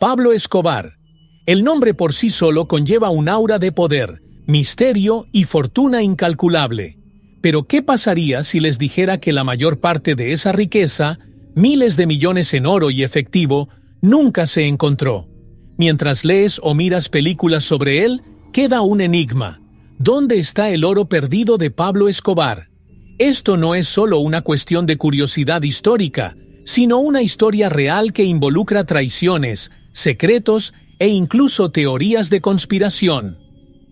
Pablo Escobar. El nombre por sí solo conlleva un aura de poder, misterio y fortuna incalculable. Pero ¿qué pasaría si les dijera que la mayor parte de esa riqueza, miles de millones en oro y efectivo, nunca se encontró? Mientras lees o miras películas sobre él, queda un enigma. ¿Dónde está el oro perdido de Pablo Escobar? Esto no es solo una cuestión de curiosidad histórica, sino una historia real que involucra traiciones, secretos e incluso teorías de conspiración.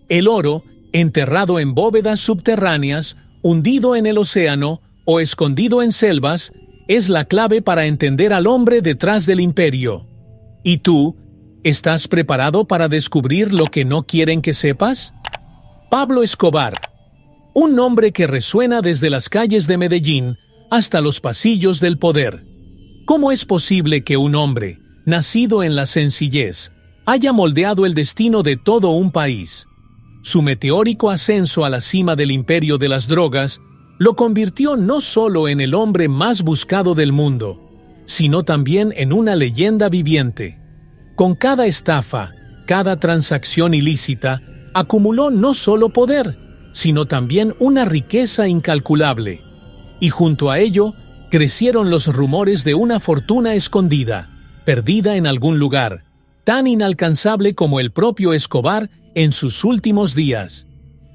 El oro, enterrado en bóvedas subterráneas, hundido en el océano o escondido en selvas, es la clave para entender al hombre detrás del imperio. ¿Y tú, estás preparado para descubrir lo que no quieren que sepas? Pablo Escobar. Un nombre que resuena desde las calles de Medellín hasta los pasillos del poder. ¿Cómo es posible que un hombre, nacido en la sencillez, haya moldeado el destino de todo un país? Su meteórico ascenso a la cima del imperio de las drogas lo convirtió no solo en el hombre más buscado del mundo, sino también en una leyenda viviente. Con cada estafa, cada transacción ilícita, acumuló no solo poder, sino también una riqueza incalculable. Y junto a ello, crecieron los rumores de una fortuna escondida, perdida en algún lugar, tan inalcanzable como el propio Escobar en sus últimos días.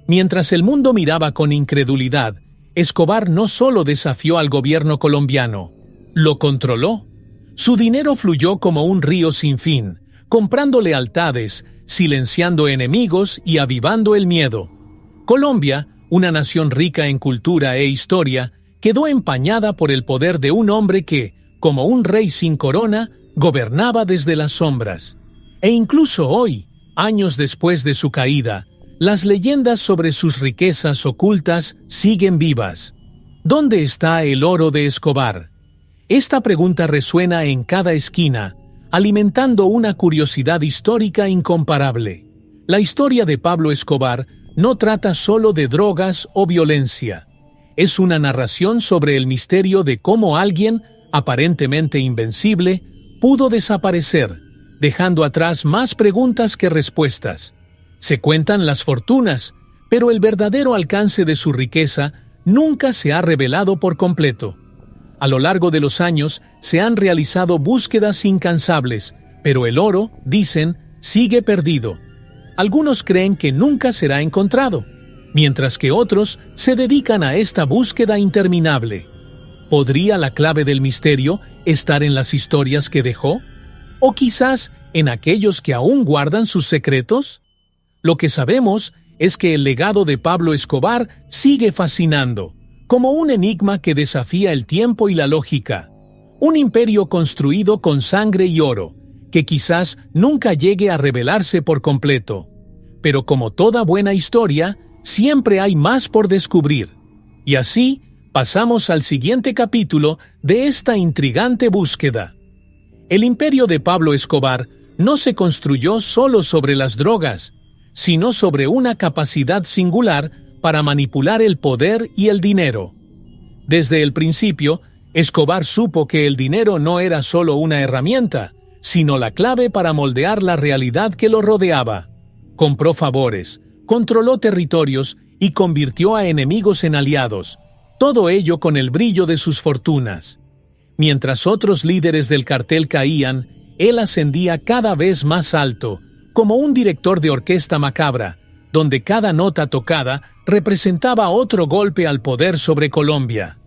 Mientras el mundo miraba con incredulidad, Escobar no solo desafió al gobierno colombiano, lo controló. Su dinero fluyó como un río sin fin, comprando lealtades, silenciando enemigos y avivando el miedo. Colombia, una nación rica en cultura e historia, quedó empañada por el poder de un hombre que, como un rey sin corona, gobernaba desde las sombras. E incluso hoy, años después de su caída, las leyendas sobre sus riquezas ocultas siguen vivas. ¿Dónde está el oro de Escobar? Esta pregunta resuena en cada esquina, alimentando una curiosidad histórica incomparable. La historia de Pablo Escobar no trata solo de drogas o violencia. Es una narración sobre el misterio de cómo alguien, aparentemente invencible, pudo desaparecer, dejando atrás más preguntas que respuestas. Se cuentan las fortunas, pero el verdadero alcance de su riqueza nunca se ha revelado por completo. A lo largo de los años se han realizado búsquedas incansables, pero el oro, dicen, sigue perdido. Algunos creen que nunca será encontrado, mientras que otros se dedican a esta búsqueda interminable. ¿Podría la clave del misterio estar en las historias que dejó? ¿O quizás en aquellos que aún guardan sus secretos? Lo que sabemos es que el legado de Pablo Escobar sigue fascinando, como un enigma que desafía el tiempo y la lógica. Un imperio construido con sangre y oro, que quizás nunca llegue a revelarse por completo. Pero como toda buena historia, siempre hay más por descubrir. Y así, pasamos al siguiente capítulo de esta intrigante búsqueda. El imperio de Pablo Escobar no se construyó solo sobre las drogas, sino sobre una capacidad singular para manipular el poder y el dinero. Desde el principio, Escobar supo que el dinero no era solo una herramienta, sino la clave para moldear la realidad que lo rodeaba. Compró favores, controló territorios y convirtió a enemigos en aliados, todo ello con el brillo de sus fortunas. Mientras otros líderes del cartel caían, él ascendía cada vez más alto, como un director de orquesta macabra, donde cada nota tocada representaba otro golpe al poder sobre Colombia.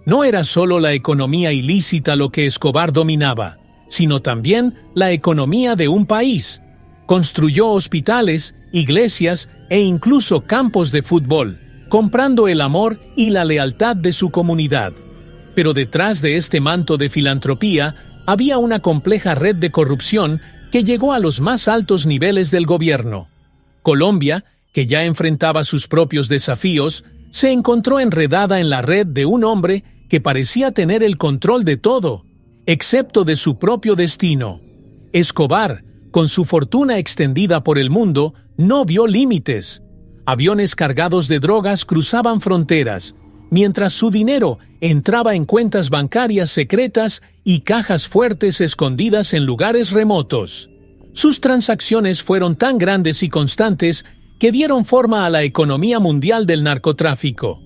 No era solo la economía ilícita lo que Escobar dominaba, sino también la economía de un país. Construyó hospitales, iglesias e incluso campos de fútbol, comprando el amor y la lealtad de su comunidad. Pero detrás de este manto de filantropía había una compleja red de corrupción que llegó a los más altos niveles del gobierno. Colombia, que ya enfrentaba sus propios desafíos, se encontró enredada en la red de un hombre que parecía tener el control de todo, excepto de su propio destino. Escobar, con su fortuna extendida por el mundo, no vio límites. Aviones cargados de drogas cruzaban fronteras, mientras su dinero entraba en cuentas bancarias secretas y cajas fuertes escondidas en lugares remotos. Sus transacciones fueron tan grandes y constantes que dieron forma a la economía mundial del narcotráfico.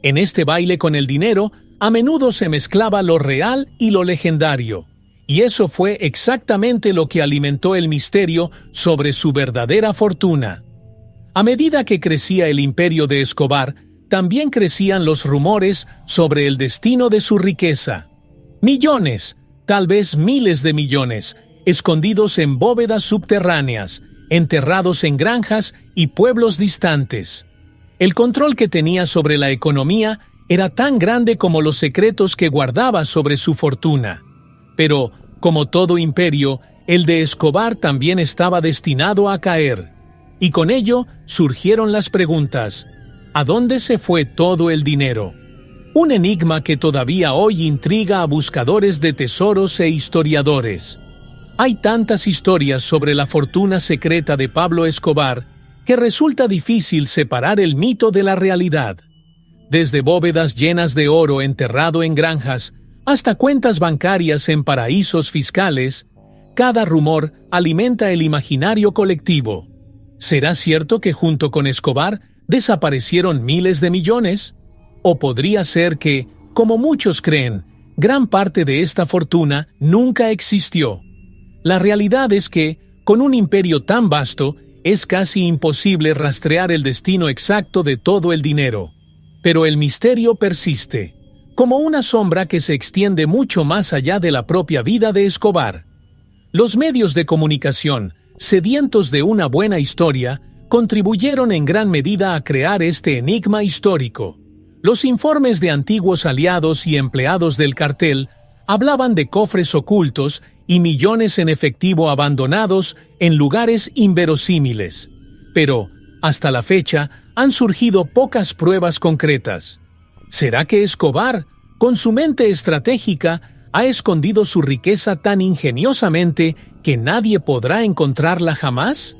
En este baile con el dinero, a menudo se mezclaba lo real y lo legendario, y eso fue exactamente lo que alimentó el misterio sobre su verdadera fortuna. A medida que crecía el imperio de Escobar, también crecían los rumores sobre el destino de su riqueza. Millones, tal vez miles de millones, escondidos en bóvedas subterráneas, enterrados en granjas y pueblos distantes. El control que tenía sobre la economía era tan grande como los secretos que guardaba sobre su fortuna. Pero, como todo imperio, el de Escobar también estaba destinado a caer. Y con ello surgieron las preguntas: ¿a dónde se fue todo el dinero? Un enigma que todavía hoy intriga a buscadores de tesoros e historiadores. Hay tantas historias sobre la fortuna secreta de Pablo Escobar que resulta difícil separar el mito de la realidad. Desde bóvedas llenas de oro enterrado en granjas hasta cuentas bancarias en paraísos fiscales, cada rumor alimenta el imaginario colectivo. ¿Será cierto que junto con Escobar desaparecieron miles de millones? ¿O podría ser que, como muchos creen, gran parte de esta fortuna nunca existió? La realidad es que, con un imperio tan vasto, es casi imposible rastrear el destino exacto de todo el dinero. Pero el misterio persiste, como una sombra que se extiende mucho más allá de la propia vida de Escobar. Los medios de comunicación, sedientos de una buena historia, contribuyeron en gran medida a crear este enigma histórico. Los informes de antiguos aliados y empleados del cartel hablaban de cofres ocultos y millones en efectivo abandonados en lugares inverosímiles. Pero, hasta la fecha, han surgido pocas pruebas concretas. ¿Será que Escobar, con su mente estratégica, ha escondido su riqueza tan ingeniosamente que nadie podrá encontrarla jamás?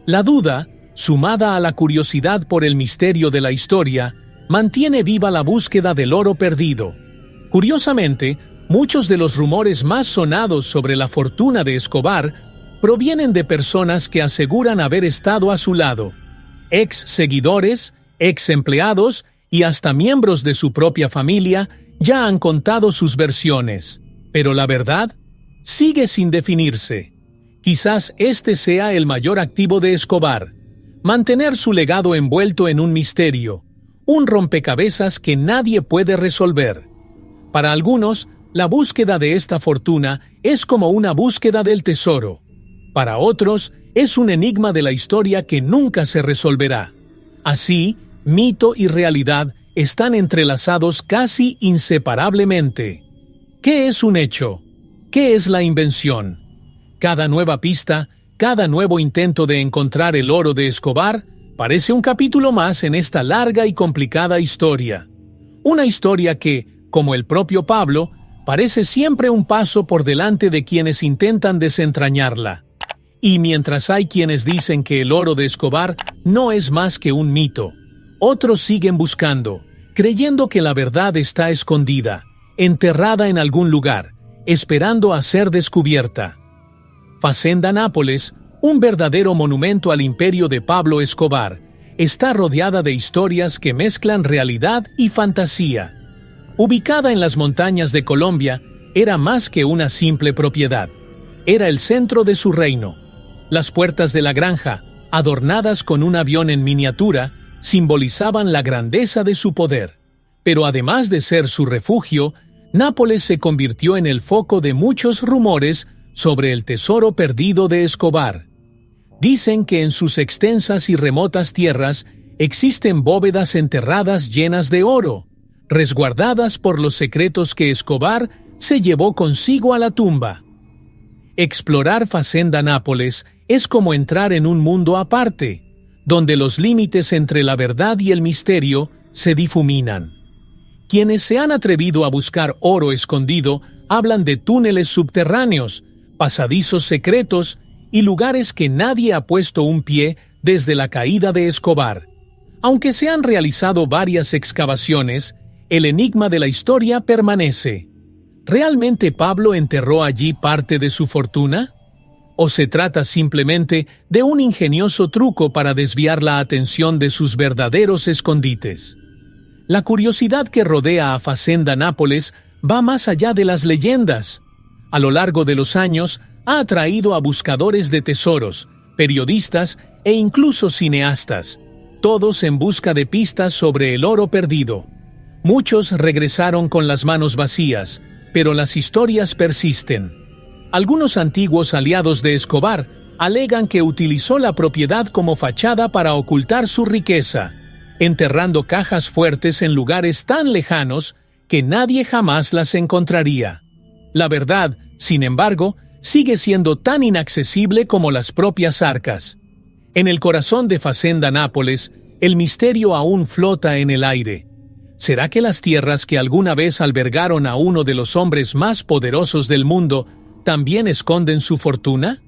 La duda, sumada a la curiosidad por el misterio de la historia, mantiene viva la búsqueda del oro perdido. Curiosamente, muchos de los rumores más sonados sobre la fortuna de Escobar provienen de personas que aseguran haber estado a su lado. Ex seguidores, ex empleados y hasta miembros de su propia familia ya han contado sus versiones. Pero la verdad sigue sin definirse. Quizás este sea el mayor activo de Escobar: mantener su legado envuelto en un misterio, un rompecabezas que nadie puede resolver. Para algunos, la búsqueda de esta fortuna es como una búsqueda del tesoro. Para otros, es un enigma de la historia que nunca se resolverá. Así, mito y realidad están entrelazados casi inseparablemente. ¿Qué es un hecho? ¿Qué es la invención? Cada nueva pista, cada nuevo intento de encontrar el oro de Escobar, parece un capítulo más en esta larga y complicada historia. Una historia que, como el propio Pablo, parece siempre un paso por delante de quienes intentan desentrañarla. Y mientras hay quienes dicen que el oro de Escobar no es más que un mito, otros siguen buscando, creyendo que la verdad está escondida, enterrada en algún lugar, esperando a ser descubierta. Facenda Nápoles, un verdadero monumento al imperio de Pablo Escobar, está rodeada de historias que mezclan realidad y fantasía. Ubicada en las montañas de Colombia, era más que una simple propiedad. Era el centro de su reino. Las puertas de la granja, adornadas con un avión en miniatura, simbolizaban la grandeza de su poder. Pero además de ser su refugio, Nápoles se convirtió en el foco de muchos rumores sobre el tesoro perdido de Escobar. Dicen que en sus extensas y remotas tierras existen bóvedas enterradas llenas de oro, resguardadas por los secretos que Escobar se llevó consigo a la tumba. Explorar Facenda Nápoles es como entrar en un mundo aparte, donde los límites entre la verdad y el misterio se difuminan. Quienes se han atrevido a buscar oro escondido hablan de túneles subterráneos, pasadizos secretos y lugares que nadie ha puesto un pie desde la caída de Escobar. Aunque se han realizado varias excavaciones, el enigma de la historia permanece. ¿Realmente Pablo enterró allí parte de su fortuna? ¿O se trata simplemente de un ingenioso truco para desviar la atención de sus verdaderos escondites? La curiosidad que rodea a Fazenda Nápoles va más allá de las leyendas. A lo largo de los años, ha atraído a buscadores de tesoros, periodistas e incluso cineastas, todos en busca de pistas sobre el oro perdido. Muchos regresaron con las manos vacías, pero las historias persisten. Algunos antiguos aliados de Escobar alegan que utilizó la propiedad como fachada para ocultar su riqueza, enterrando cajas fuertes en lugares tan lejanos que nadie jamás las encontraría. La verdad, sin embargo, sigue siendo tan inaccesible como las propias arcas. En el corazón de Fazenda Nápoles, el misterio aún flota en el aire. ¿Será que las tierras que alguna vez albergaron a uno de los hombres más poderosos del mundo también esconden su fortuna?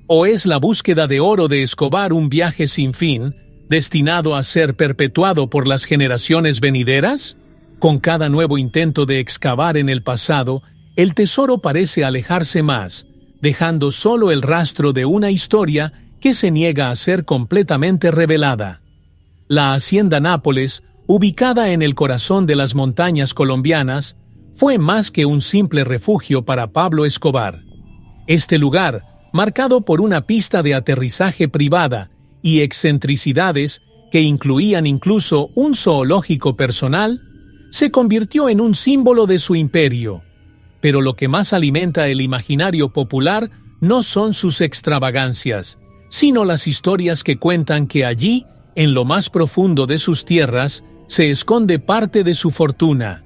¿O es la búsqueda de oro de Escobar un viaje sin fin, destinado a ser perpetuado por las generaciones venideras? Con cada nuevo intento de excavar en el pasado, el tesoro parece alejarse más, dejando solo el rastro de una historia que se niega a ser completamente revelada. La Hacienda Nápoles, ubicada en el corazón de las montañas colombianas, fue más que un simple refugio para Pablo Escobar. Este lugar, marcado por una pista de aterrizaje privada y excentricidades que incluían incluso un zoológico personal, se convirtió en un símbolo de su imperio. Pero lo que más alimenta el imaginario popular no son sus extravagancias, sino las historias que cuentan que allí, en lo más profundo de sus tierras, se esconde parte de su fortuna.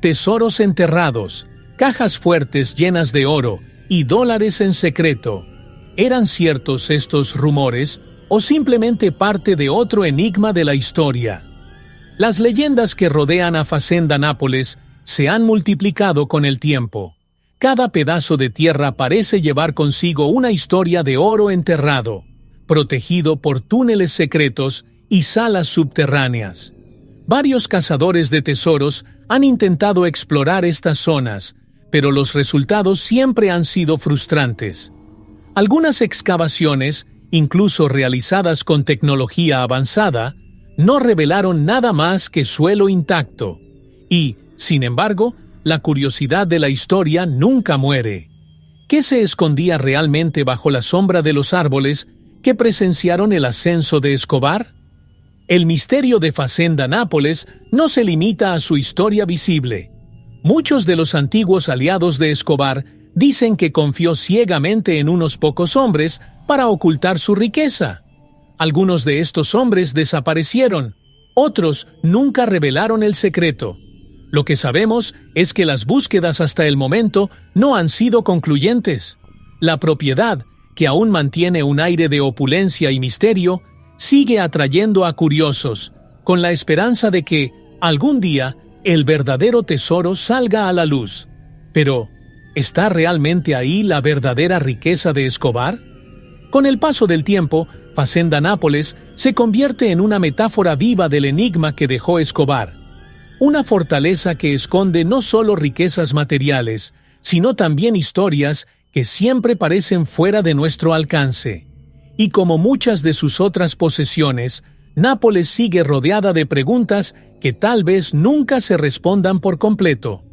Tesoros enterrados, cajas fuertes llenas de oro y dólares en secreto. ¿Eran ciertos estos rumores o simplemente parte de otro enigma de la historia? Las leyendas que rodean a Fazenda Nápoles se han multiplicado con el tiempo. Cada pedazo de tierra parece llevar consigo una historia de oro enterrado, protegido por túneles secretos y salas subterráneas. Varios cazadores de tesoros han intentado explorar estas zonas, pero los resultados siempre han sido frustrantes. Algunas excavaciones, incluso realizadas con tecnología avanzada, no revelaron nada más que suelo intacto. Y, sin embargo, la curiosidad de la historia nunca muere. ¿Qué se escondía realmente bajo la sombra de los árboles que presenciaron el ascenso de Escobar? El misterio de Fazenda Nápoles no se limita a su historia visible. Muchos de los antiguos aliados de Escobar dicen que confió ciegamente en unos pocos hombres para ocultar su riqueza. Algunos de estos hombres desaparecieron, otros nunca revelaron el secreto. Lo que sabemos es que las búsquedas hasta el momento no han sido concluyentes. La propiedad, que aún mantiene un aire de opulencia y misterio, sigue atrayendo a curiosos, con la esperanza de que, algún día, el verdadero tesoro salga a la luz. Pero, ¿está realmente ahí la verdadera riqueza de Escobar? Con el paso del tiempo, Fazenda Nápoles se convierte en una metáfora viva del enigma que dejó Escobar. Una fortaleza que esconde no solo riquezas materiales, sino también historias que siempre parecen fuera de nuestro alcance. Y como muchas de sus otras posesiones, Nápoles sigue rodeada de preguntas que tal vez nunca se respondan por completo.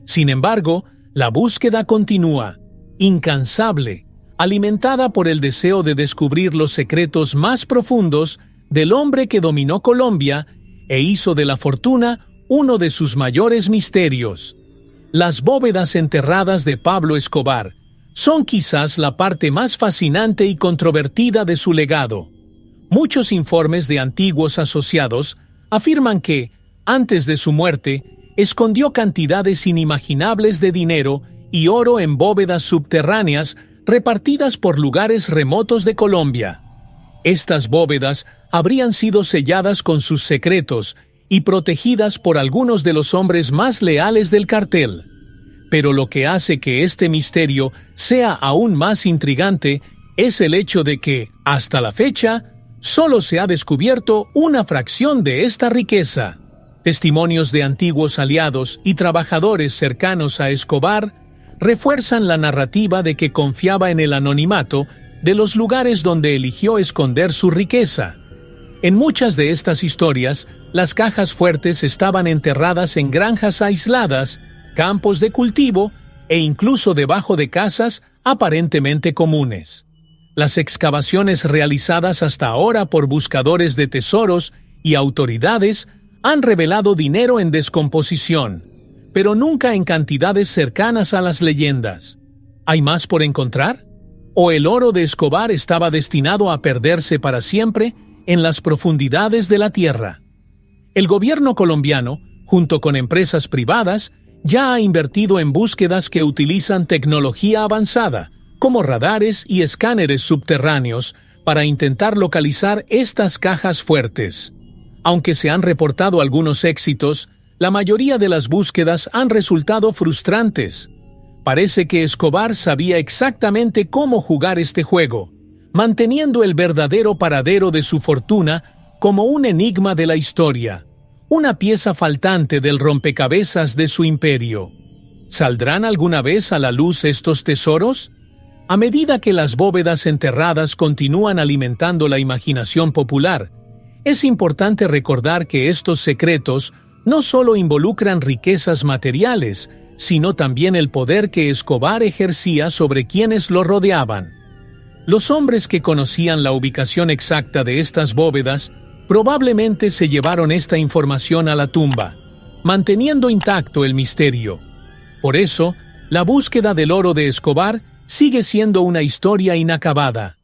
Sin embargo, la búsqueda continúa, incansable, alimentada por el deseo de descubrir los secretos más profundos del hombre que dominó Colombia e hizo de la fortuna uno de sus mayores misterios. Las bóvedas enterradas de Pablo Escobar son quizás la parte más fascinante y controvertida de su legado. Muchos informes de antiguos asociados afirman que, antes de su muerte, escondió cantidades inimaginables de dinero y oro en bóvedas subterráneas repartidas por lugares remotos de Colombia. Estas bóvedas habrían sido selladas con sus secretos y protegidas por algunos de los hombres más leales del cartel. Pero lo que hace que este misterio sea aún más intrigante es el hecho de que, hasta la fecha, solo se ha descubierto una fracción de esta riqueza. Testimonios de antiguos aliados y trabajadores cercanos a Escobar refuerzan la narrativa de que confiaba en el anonimato de los lugares donde eligió esconder su riqueza. En muchas de estas historias, las cajas fuertes estaban enterradas en granjas aisladas, campos de cultivo e incluso debajo de casas aparentemente comunes. Las excavaciones realizadas hasta ahora por buscadores de tesoros y autoridades han revelado dinero en descomposición, pero nunca en cantidades cercanas a las leyendas. ¿Hay más por encontrar? ¿O el oro de Escobar estaba destinado a perderse para siempre en las profundidades de la tierra? El gobierno colombiano, junto con empresas privadas, ya ha invertido en búsquedas que utilizan tecnología avanzada, como radares y escáneres subterráneos, para intentar localizar estas cajas fuertes. Aunque se han reportado algunos éxitos, la mayoría de las búsquedas han resultado frustrantes. Parece que Escobar sabía exactamente cómo jugar este juego, manteniendo el verdadero paradero de su fortuna como un enigma de la historia, una pieza faltante del rompecabezas de su imperio. ¿Saldrán alguna vez a la luz estos tesoros? A medida que las bóvedas enterradas continúan alimentando la imaginación popular, es importante recordar que estos secretos no solo involucran riquezas materiales, sino también el poder que Escobar ejercía sobre quienes lo rodeaban. Los hombres que conocían la ubicación exacta de estas bóvedas probablemente se llevaron esta información a la tumba, manteniendo intacto el misterio. Por eso, la búsqueda del oro de Escobar sigue siendo una historia inacabada,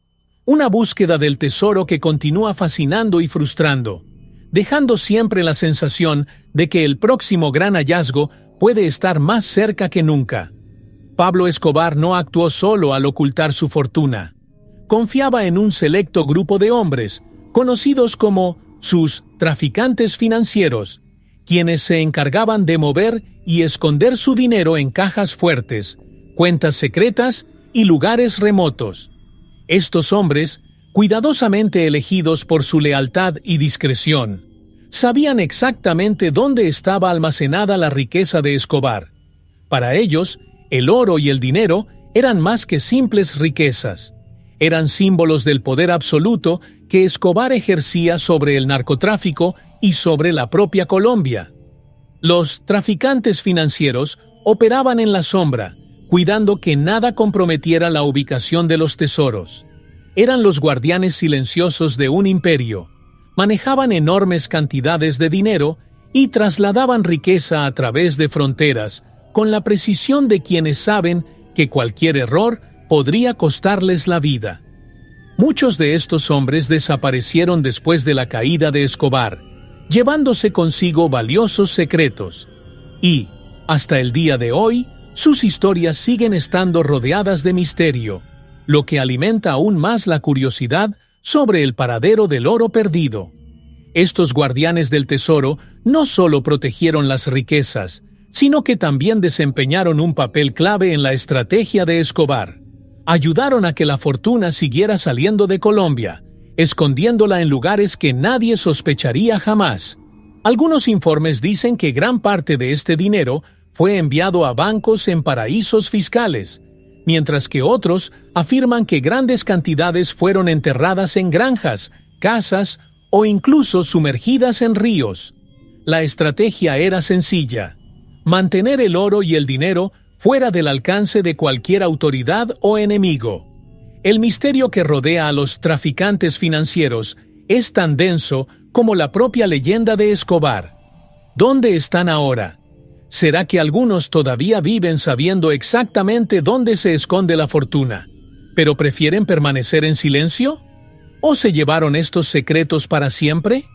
una búsqueda del tesoro que continúa fascinando y frustrando, dejando siempre la sensación de que el próximo gran hallazgo puede estar más cerca que nunca. Pablo Escobar no actuó solo al ocultar su fortuna. Confiaba en un selecto grupo de hombres, conocidos como sus traficantes financieros, quienes se encargaban de mover y esconder su dinero en cajas fuertes, cuentas secretas y lugares remotos. Estos hombres, cuidadosamente elegidos por su lealtad y discreción, sabían exactamente dónde estaba almacenada la riqueza de Escobar. Para ellos, el oro y el dinero eran más que simples riquezas. Eran símbolos del poder absoluto que Escobar ejercía sobre el narcotráfico y sobre la propia Colombia. Los traficantes financieros operaban en la sombra, cuidando que nada comprometiera la ubicación de los tesoros. Eran los guardianes silenciosos de un imperio. Manejaban enormes cantidades de dinero y trasladaban riqueza a través de fronteras, con la precisión de quienes saben que cualquier error podría costarles la vida. Muchos de estos hombres desaparecieron después de la caída de Escobar, llevándose consigo valiosos secretos. Y, hasta el día de hoy, sus historias siguen estando rodeadas de misterio, lo que alimenta aún más la curiosidad sobre el paradero del oro perdido. Estos guardianes del tesoro no solo protegieron las riquezas, sino que también desempeñaron un papel clave en la estrategia de Escobar. Ayudaron a que la fortuna siguiera saliendo de Colombia, escondiéndola en lugares que nadie sospecharía jamás. Algunos informes dicen que gran parte de este dinero fue enviado a bancos en paraísos fiscales, mientras que otros afirman que grandes cantidades fueron enterradas en granjas, casas o incluso sumergidas en ríos. La estrategia era sencilla: mantener el oro y el dinero fuera del alcance de cualquier autoridad o enemigo. El misterio que rodea a los traficantes financieros es tan denso como la propia leyenda de Escobar. ¿Dónde están ahora? ¿Será que algunos todavía viven sabiendo exactamente dónde se esconde la fortuna, pero prefieren permanecer en silencio? ¿O se llevaron estos secretos para siempre?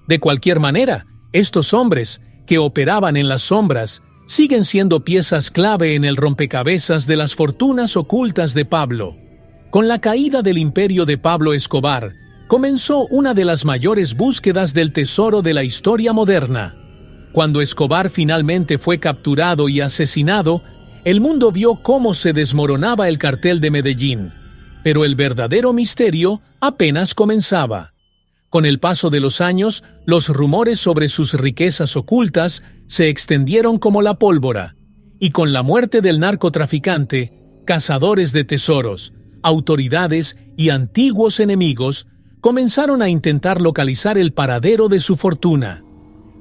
De cualquier manera, estos hombres, que operaban en las sombras, siguen siendo piezas clave en el rompecabezas de las fortunas ocultas de Pablo. Con la caída del imperio de Pablo Escobar, comenzó una de las mayores búsquedas del tesoro de la historia moderna. Cuando Escobar finalmente fue capturado y asesinado, el mundo vio cómo se desmoronaba el cartel de Medellín, pero el verdadero misterio apenas comenzaba. Con el paso de los años, los rumores sobre sus riquezas ocultas se extendieron como la pólvora, y con la muerte del narcotraficante, cazadores de tesoros, autoridades y antiguos enemigos comenzaron a intentar localizar el paradero de su fortuna.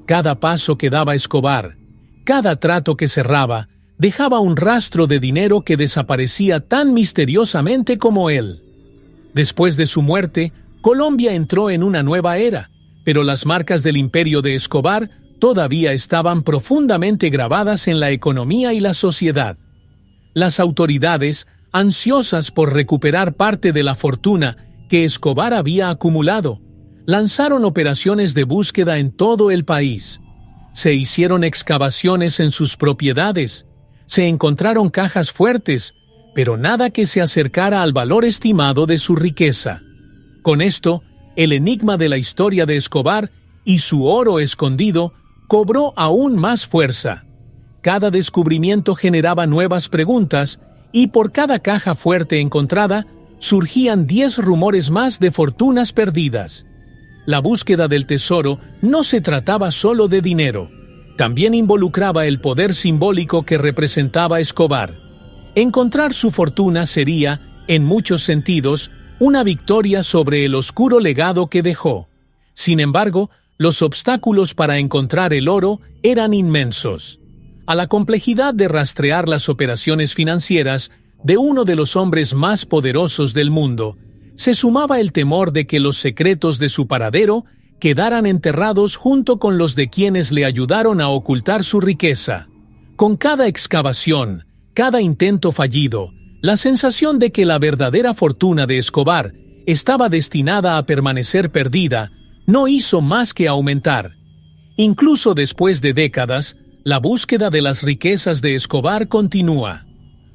Cada paso que daba Escobar, cada trato que cerraba, dejaba un rastro de dinero que desaparecía tan misteriosamente como él. Después de su muerte, Colombia entró en una nueva era, pero las marcas del imperio de Escobar todavía estaban profundamente grabadas en la economía y la sociedad. Las autoridades, ansiosas por recuperar parte de la fortuna que Escobar había acumulado, lanzaron operaciones de búsqueda en todo el país. Se hicieron excavaciones en sus propiedades, se encontraron cajas fuertes, pero nada que se acercara al valor estimado de su riqueza. Con esto, el enigma de la historia de Escobar y su oro escondido cobró aún más fuerza. Cada descubrimiento generaba nuevas preguntas y por cada caja fuerte encontrada surgían 10 rumores más de fortunas perdidas. La búsqueda del tesoro no se trataba solo de dinero, también involucraba el poder simbólico que representaba Escobar. Encontrar su fortuna sería, en muchos sentidos, una victoria sobre el oscuro legado que dejó. Sin embargo, los obstáculos para encontrar el oro eran inmensos. A la complejidad de rastrear las operaciones financieras de uno de los hombres más poderosos del mundo, se sumaba el temor de que los secretos de su paradero quedaran enterrados junto con los de quienes le ayudaron a ocultar su riqueza. Con cada excavación, cada intento fallido, la sensación de que la verdadera fortuna de Escobar estaba destinada a permanecer perdida no hizo más que aumentar. Incluso después de décadas, la búsqueda de las riquezas de Escobar continúa.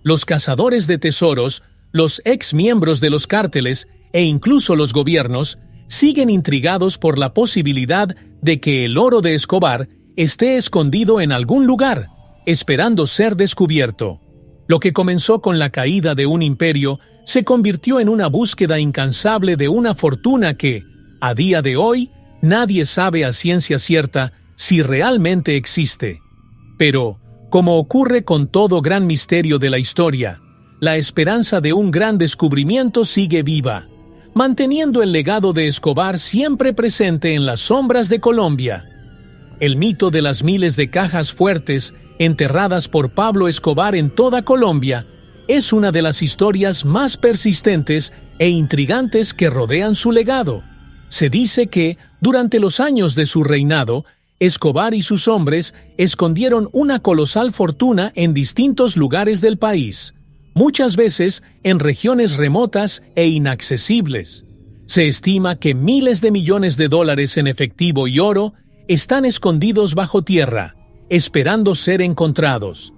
Los cazadores de tesoros, los ex miembros de los cárteles e incluso los gobiernos siguen intrigados por la posibilidad de que el oro de Escobar esté escondido en algún lugar, esperando ser descubierto. Lo que comenzó con la caída de un imperio se convirtió en una búsqueda incansable de una fortuna que, a día de hoy, nadie sabe a ciencia cierta si realmente existe. Pero, como ocurre con todo gran misterio de la historia, la esperanza de un gran descubrimiento sigue viva, manteniendo el legado de Escobar siempre presente en las sombras de Colombia. El mito de las miles de cajas fuertes enterradas por Pablo Escobar en toda Colombia es una de las historias más persistentes e intrigantes que rodean su legado. Se dice que, durante los años de su reinado, Escobar y sus hombres escondieron una colosal fortuna en distintos lugares del país, muchas veces en regiones remotas e inaccesibles. Se estima que miles de millones de dólares en efectivo y oro están escondidos bajo tierra, esperando ser encontrados.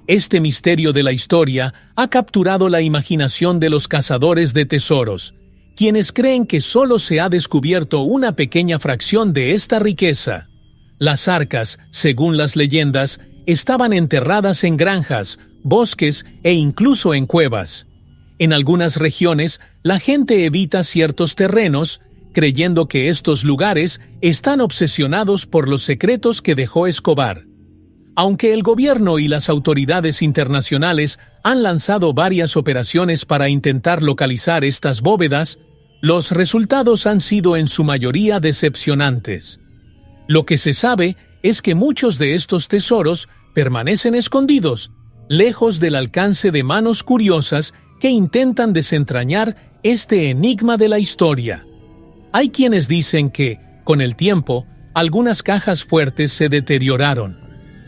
Este misterio de la historia ha capturado la imaginación de los cazadores de tesoros, quienes creen que solo se ha descubierto una pequeña fracción de esta riqueza. Las arcas, según las leyendas, estaban enterradas en granjas, bosques e incluso en cuevas. En algunas regiones, la gente evita ciertos terrenos, creyendo que estos lugares están obsesionados por los secretos que dejó Escobar. Aunque el gobierno y las autoridades internacionales han lanzado varias operaciones para intentar localizar estas bóvedas, los resultados han sido en su mayoría decepcionantes. Lo que se sabe es que muchos de estos tesoros permanecen escondidos, lejos del alcance de manos curiosas que intentan desentrañar este enigma de la historia. Hay quienes dicen que, con el tiempo, algunas cajas fuertes se deterioraron,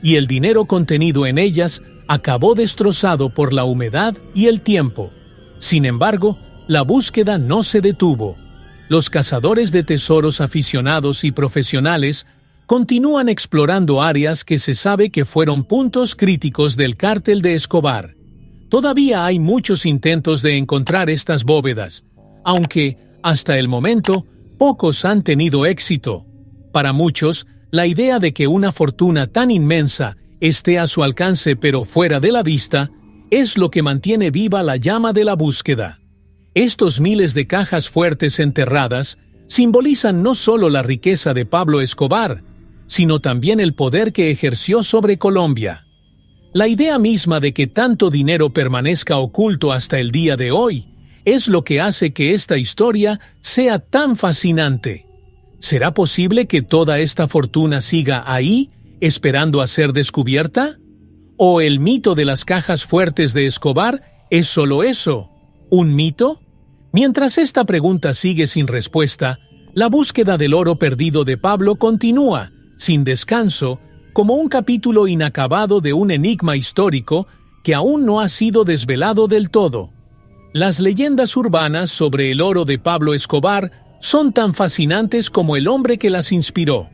y el dinero contenido en ellas acabó destrozado por la humedad y el tiempo. Sin embargo, la búsqueda no se detuvo. Los cazadores de tesoros aficionados y profesionales continúan explorando áreas que se sabe que fueron puntos críticos del cártel de Escobar. Todavía hay muchos intentos de encontrar estas bóvedas, aunque, hasta el momento, pocos han tenido éxito. Para muchos, la idea de que una fortuna tan inmensa esté a su alcance pero fuera de la vista es lo que mantiene viva la llama de la búsqueda. Estos miles de cajas fuertes enterradas simbolizan no solo la riqueza de Pablo Escobar, sino también el poder que ejerció sobre Colombia. La idea misma de que tanto dinero permanezca oculto hasta el día de hoy es lo que hace que esta historia sea tan fascinante. ¿Será posible que toda esta fortuna siga ahí, esperando a ser descubierta? ¿O el mito de las cajas fuertes de Escobar es solo eso, un mito? Mientras esta pregunta sigue sin respuesta, la búsqueda del oro perdido de Pablo continúa, sin descanso, como un capítulo inacabado de un enigma histórico que aún no ha sido desvelado del todo. Las leyendas urbanas sobre el oro de Pablo Escobar son tan fascinantes como el hombre que las inspiró.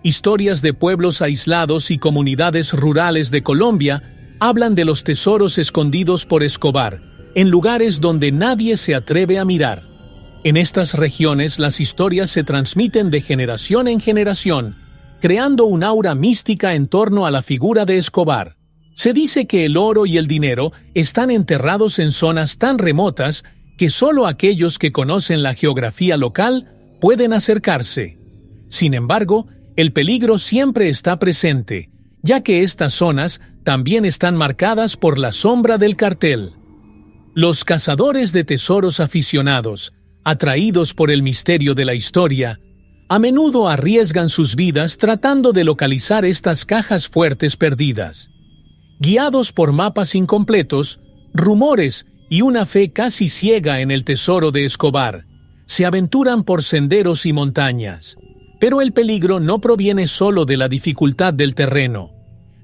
Historias de pueblos aislados y comunidades rurales de Colombia hablan de los tesoros escondidos por Escobar, en lugares donde nadie se atreve a mirar. En estas regiones las historias se transmiten de generación en generación, creando un aura mística en torno a la figura de Escobar. Se dice que el oro y el dinero están enterrados en zonas tan remotas que solo aquellos que conocen la geografía local pueden acercarse. Sin embargo, el peligro siempre está presente, ya que estas zonas también están marcadas por la sombra del cartel. Los cazadores de tesoros aficionados, atraídos por el misterio de la historia, a menudo arriesgan sus vidas tratando de localizar estas cajas fuertes perdidas. Guiados por mapas incompletos, rumores y una fe casi ciega en el tesoro de Escobar, se aventuran por senderos y montañas. Pero el peligro no proviene solo de la dificultad del terreno.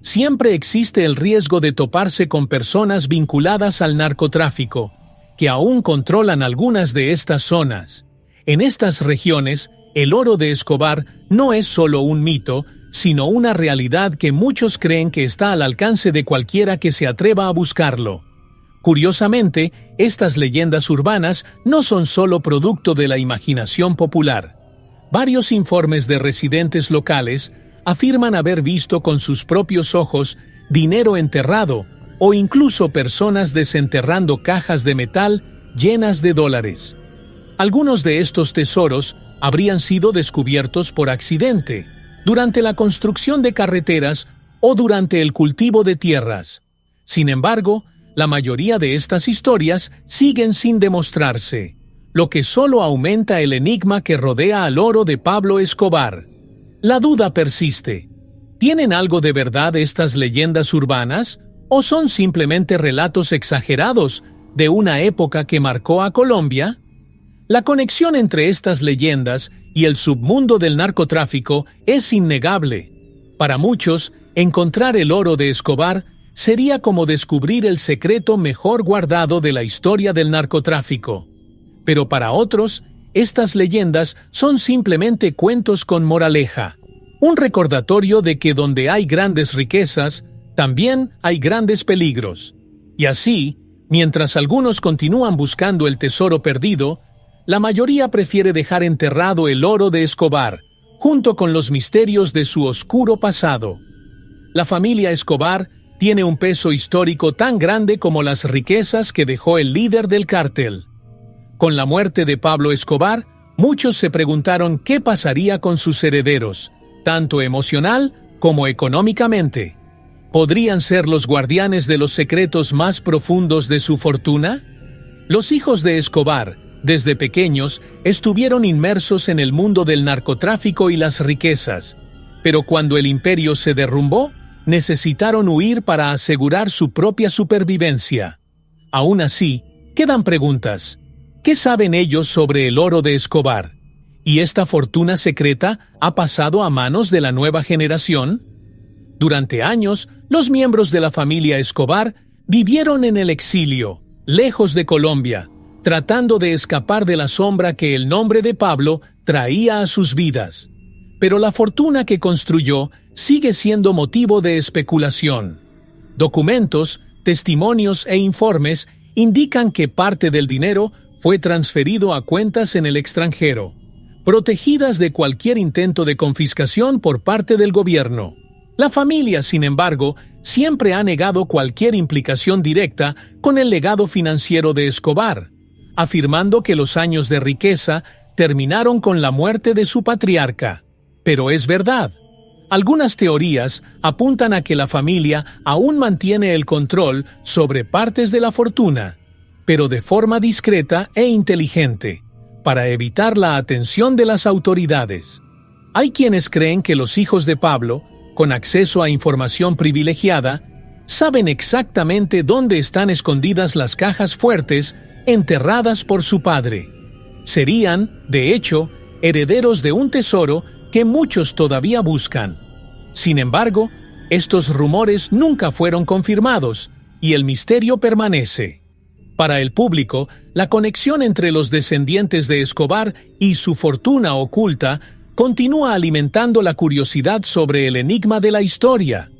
Siempre existe el riesgo de toparse con personas vinculadas al narcotráfico, que aún controlan algunas de estas zonas. En estas regiones, el oro de Escobar no es solo un mito, sino una realidad que muchos creen que está al alcance de cualquiera que se atreva a buscarlo. Curiosamente, estas leyendas urbanas no son solo producto de la imaginación popular. Varios informes de residentes locales afirman haber visto con sus propios ojos dinero enterrado o incluso personas desenterrando cajas de metal llenas de dólares. Algunos de estos tesoros habrían sido descubiertos por accidente, durante la construcción de carreteras o durante el cultivo de tierras. Sin embargo, la mayoría de estas historias siguen sin demostrarse, lo que solo aumenta el enigma que rodea al oro de Pablo Escobar. La duda persiste. ¿Tienen algo de verdad estas leyendas urbanas o son simplemente relatos exagerados de una época que marcó a Colombia? La conexión entre estas leyendas y el submundo del narcotráfico es innegable. Para muchos, encontrar el oro de Escobar sería como descubrir el secreto mejor guardado de la historia del narcotráfico. Pero para otros, estas leyendas son simplemente cuentos con moraleja, un recordatorio de que donde hay grandes riquezas, también hay grandes peligros. Y así, mientras algunos continúan buscando el tesoro perdido, la mayoría prefiere dejar enterrado el oro de Escobar, junto con los misterios de su oscuro pasado. La familia Escobar tiene un peso histórico tan grande como las riquezas que dejó el líder del cártel. Con la muerte de Pablo Escobar, muchos se preguntaron qué pasaría con sus herederos, tanto emocional como económicamente. ¿Podrían ser los guardianes de los secretos más profundos de su fortuna? Los hijos de Escobar, desde pequeños, estuvieron inmersos en el mundo del narcotráfico y las riquezas, pero cuando el imperio se derrumbó, necesitaron huir para asegurar su propia supervivencia. Aún así, quedan preguntas. ¿Qué saben ellos sobre el oro de Escobar? ¿Y esta fortuna secreta ha pasado a manos de la nueva generación? Durante años, los miembros de la familia Escobar vivieron en el exilio, lejos de Colombia, tratando de escapar de la sombra que el nombre de Pablo traía a sus vidas. Pero la fortuna que construyó sigue siendo motivo de especulación. Documentos, testimonios e informes indican que parte del dinero fue transferido a cuentas en el extranjero, protegidas de cualquier intento de confiscación por parte del gobierno. La familia, sin embargo, siempre ha negado cualquier implicación directa con el legado financiero de Escobar, afirmando que los años de riqueza terminaron con la muerte de su patriarca. Pero es verdad. Algunas teorías apuntan a que la familia aún mantiene el control sobre partes de la fortuna. pero de forma discreta e inteligente, para evitar la atención de las autoridades. Hay quienes creen que los hijos de Pablo, con acceso a información privilegiada, saben exactamente dónde están escondidas las cajas fuertes enterradas por su padre. Serían, de hecho, herederos de un tesoro que muchos todavía buscan. Sin embargo, estos rumores nunca fueron confirmados y el misterio permanece. Para el público, la conexión entre los descendientes de Escobar y su fortuna oculta continúa alimentando la curiosidad sobre el enigma de la historia.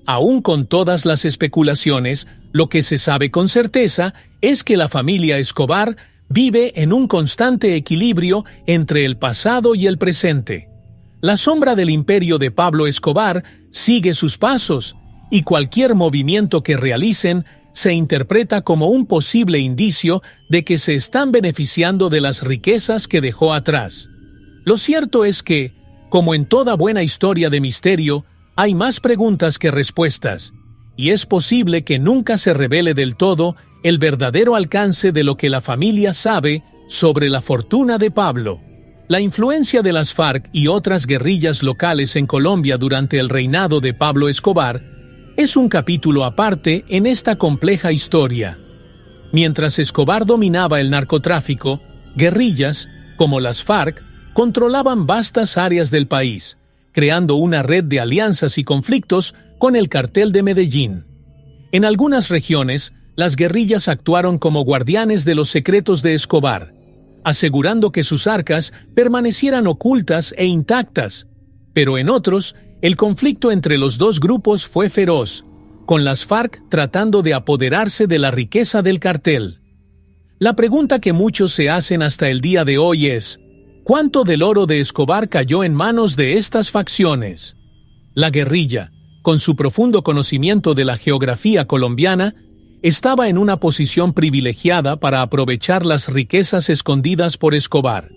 Aún con todas las especulaciones, lo que se sabe con certeza es que la familia Escobar vive en un constante equilibrio entre el pasado y el presente. La sombra del imperio de Pablo Escobar sigue sus pasos, y cualquier movimiento que realicen se interpreta como un posible indicio de que se están beneficiando de las riquezas que dejó atrás. Lo cierto es que, como en toda buena historia de misterio, hay más preguntas que respuestas, y es posible que nunca se revele del todo el verdadero alcance de lo que la familia sabe sobre la fortuna de Pablo. La influencia de las FARC y otras guerrillas locales en Colombia durante el reinado de Pablo Escobar es un capítulo aparte en esta compleja historia. Mientras Escobar dominaba el narcotráfico, guerrillas, como las FARC, controlaban vastas áreas del país, creando una red de alianzas y conflictos con el cartel de Medellín. En algunas regiones, las guerrillas actuaron como guardianes de los secretos de Escobar, asegurando que sus arcas permanecieran ocultas e intactas, pero en otros, el conflicto entre los dos grupos fue feroz, con las FARC tratando de apoderarse de la riqueza del cartel. La pregunta que muchos se hacen hasta el día de hoy es: ¿cuánto del oro de Escobar cayó en manos de estas facciones? La guerrilla, con su profundo conocimiento de la geografía colombiana, estaba en una posición privilegiada para aprovechar las riquezas escondidas por Escobar.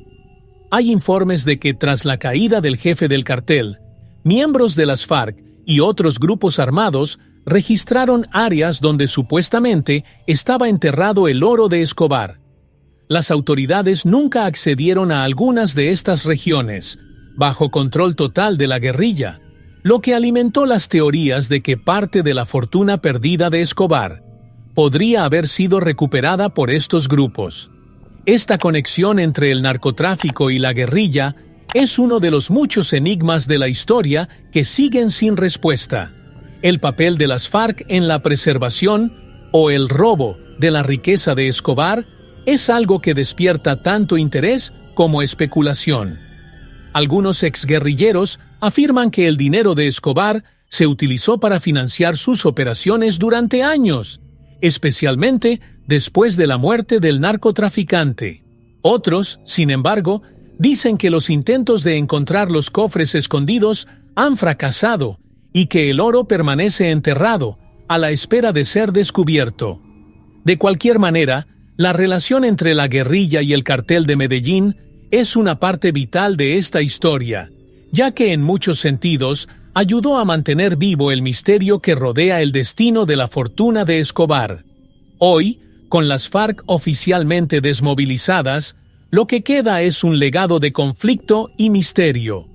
Hay informes de que tras la caída del jefe del cartel, miembros de las FARC y otros grupos armados registraron áreas donde supuestamente estaba enterrado el oro de Escobar. Las autoridades nunca accedieron a algunas de estas regiones, bajo control total de la guerrilla, lo que alimentó las teorías de que parte de la fortuna perdida de Escobar podría haber sido recuperada por estos grupos. Esta conexión entre el narcotráfico y la guerrilla es uno de los muchos enigmas de la historia que siguen sin respuesta. El papel de las FARC en la preservación o el robo de la riqueza de Escobar es algo que despierta tanto interés como especulación. Algunos exguerrilleros afirman que el dinero de Escobar se utilizó para financiar sus operaciones durante años, especialmente después de la muerte del narcotraficante. Otros, sin embargo, dicen que los intentos de encontrar los cofres escondidos han fracasado y que el oro permanece enterrado a la espera de ser descubierto. De cualquier manera, la relación entre la guerrilla y el cartel de Medellín es una parte vital de esta historia, ya que en muchos sentidos ayudó a mantener vivo el misterio que rodea el destino de la fortuna de Escobar. Hoy, con las FARC oficialmente desmovilizadas, lo que queda es un legado de conflicto y misterio.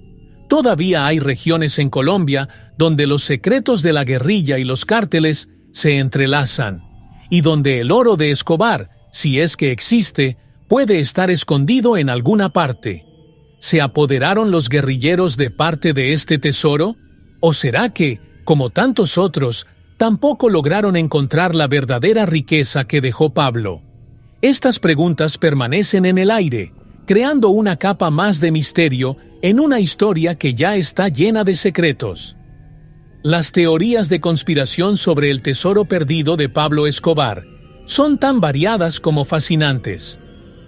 Todavía hay regiones en Colombia donde los secretos de la guerrilla y los cárteles se entrelazan, y donde el oro de Escobar, si es que existe, puede estar escondido en alguna parte. ¿Se apoderaron los guerrilleros de parte de este tesoro? ¿O será que, como tantos otros, tampoco lograron encontrar la verdadera riqueza que dejó Pablo? Estas preguntas permanecen en el aire, creando una capa más de misterio en una historia que ya está llena de secretos. Las teorías de conspiración sobre el tesoro perdido de Pablo Escobar son tan variadas como fascinantes.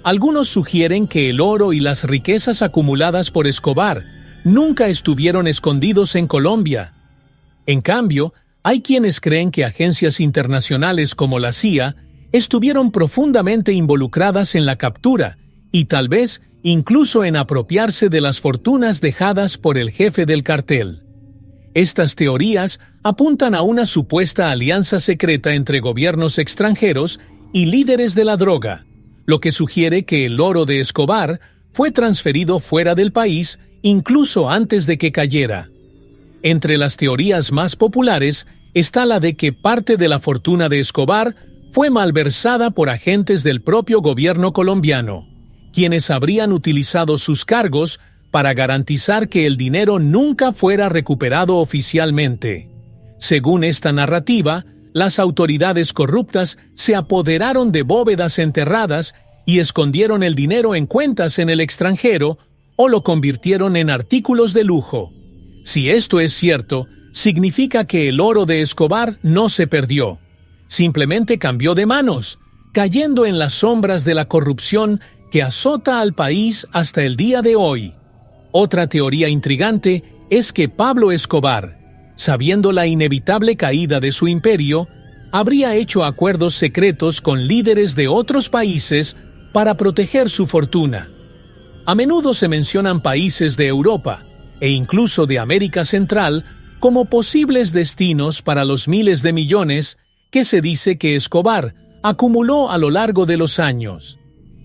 Algunos sugieren que el oro y las riquezas acumuladas por Escobar nunca estuvieron escondidos en Colombia. En cambio, hay quienes creen que agencias internacionales como la CIA estuvieron profundamente involucradas en la captura y tal vez incluso en apropiarse de las fortunas dejadas por el jefe del cartel. Estas teorías apuntan a una supuesta alianza secreta entre gobiernos extranjeros y líderes de la droga, lo que sugiere que el oro de Escobar fue transferido fuera del país incluso antes de que cayera. Entre las teorías más populares está la de que parte de la fortuna de Escobar fue malversada por agentes del propio gobierno colombiano, quienes habrían utilizado sus cargos para garantizar que el dinero nunca fuera recuperado oficialmente. Según esta narrativa, las autoridades corruptas se apoderaron de bóvedas enterradas y escondieron el dinero en cuentas en el extranjero o lo convirtieron en artículos de lujo. Si esto es cierto, significa que el oro de Escobar no se perdió. Simplemente cambió de manos, cayendo en las sombras de la corrupción que azota al país hasta el día de hoy. Otra teoría intrigante es que Pablo Escobar, sabiendo la inevitable caída de su imperio, habría hecho acuerdos secretos con líderes de otros países para proteger su fortuna. A menudo se mencionan países de Europa e incluso de América Central como posibles destinos para los miles de millones que se dice que Escobar acumuló a lo largo de los años.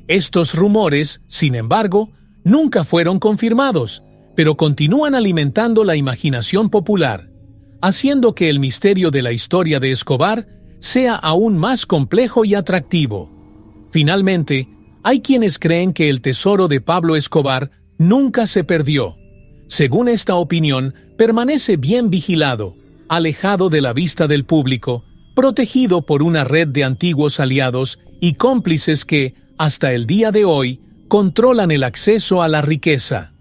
Estos rumores, sin embargo, nunca fueron confirmados, pero continúan alimentando la imaginación popular, haciendo que el misterio de la historia de Escobar sea aún más complejo y atractivo. Finalmente, hay quienes creen que el tesoro de Pablo Escobar nunca se perdió. Según esta opinión, permanece bien vigilado, alejado de la vista del público, protegido por una red de antiguos aliados y cómplices que, hasta el día de hoy, controlan el acceso a la riqueza.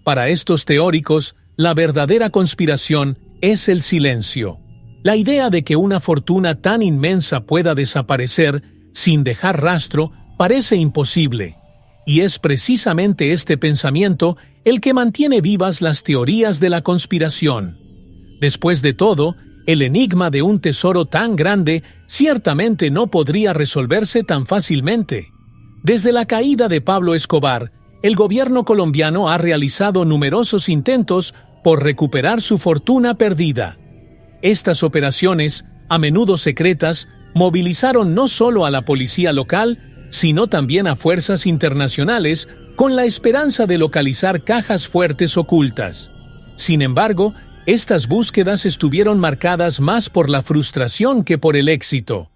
Para estos teóricos, la verdadera conspiración es el silencio. La idea de que una fortuna tan inmensa pueda desaparecer sin dejar rastro parece imposible, y es precisamente este pensamiento el que mantiene vivas las teorías de la conspiración. Después de todo, el enigma de un tesoro tan grande ciertamente no podría resolverse tan fácilmente. Desde la caída de Pablo Escobar, el gobierno colombiano ha realizado numerosos intentos por recuperar su fortuna perdida. Estas operaciones, a menudo secretas, movilizaron no solo a la policía local, sino también a fuerzas internacionales con la esperanza de localizar cajas fuertes ocultas. Sin embargo, estas búsquedas estuvieron marcadas más por la frustración que por el éxito.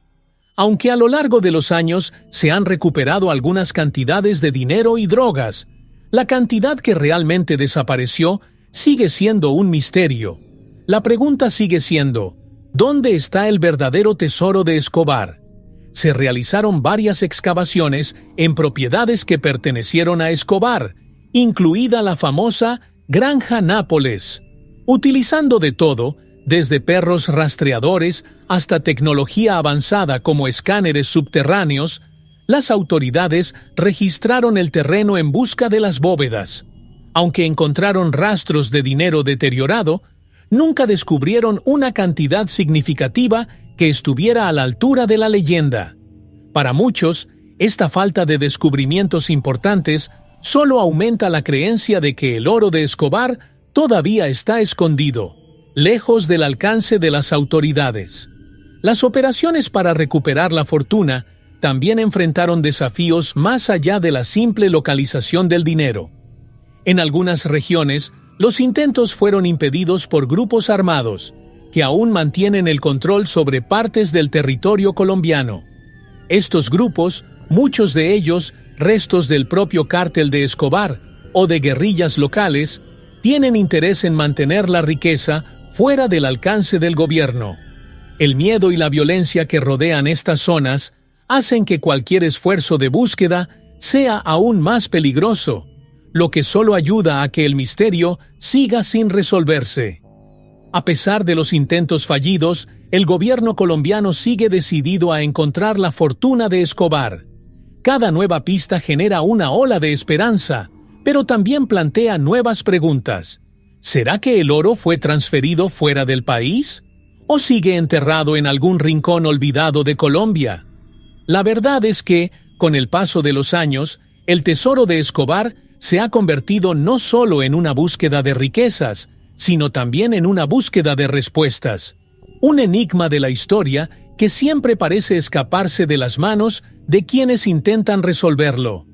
Aunque a lo largo de los años se han recuperado algunas cantidades de dinero y drogas, la cantidad que realmente desapareció sigue siendo un misterio. La pregunta sigue siendo, ¿dónde está el verdadero tesoro de Escobar? Se realizaron varias excavaciones en propiedades que pertenecieron a Escobar, incluida la famosa Granja Nápoles, utilizando de todo, desde perros rastreadores hasta tecnología avanzada como escáneres subterráneos. Las autoridades registraron el terreno en busca de las bóvedas. Aunque encontraron rastros de dinero deteriorado, nunca descubrieron una cantidad significativa que estuviera a la altura de la leyenda. Para muchos, esta falta de descubrimientos importantes solo aumenta la creencia de que el oro de Escobar todavía está escondido, lejos del alcance de las autoridades. Las operaciones para recuperar la fortuna también enfrentaron desafíos más allá de la simple localización del dinero. En algunas regiones, los intentos fueron impedidos por grupos armados, que aún mantienen el control sobre partes del territorio colombiano. Estos grupos, muchos de ellos restos del propio cártel de Escobar o de guerrillas locales, tienen interés en mantener la riqueza fuera del alcance del gobierno. El miedo y la violencia que rodean estas zonas hacen que cualquier esfuerzo de búsqueda sea aún más peligroso, lo que solo ayuda a que el misterio siga sin resolverse. A pesar de los intentos fallidos, el gobierno colombiano sigue decidido a encontrar la fortuna de Escobar. Cada nueva pista genera una ola de esperanza, pero también plantea nuevas preguntas. ¿Será que el oro fue transferido fuera del país? ¿O sigue enterrado en algún rincón olvidado de Colombia? La verdad es que, con el paso de los años, el tesoro de Escobar se ha convertido no solo en una búsqueda de riquezas, sino también en una búsqueda de respuestas. Un enigma de la historia que siempre parece escaparse de las manos de quienes intentan resolverlo.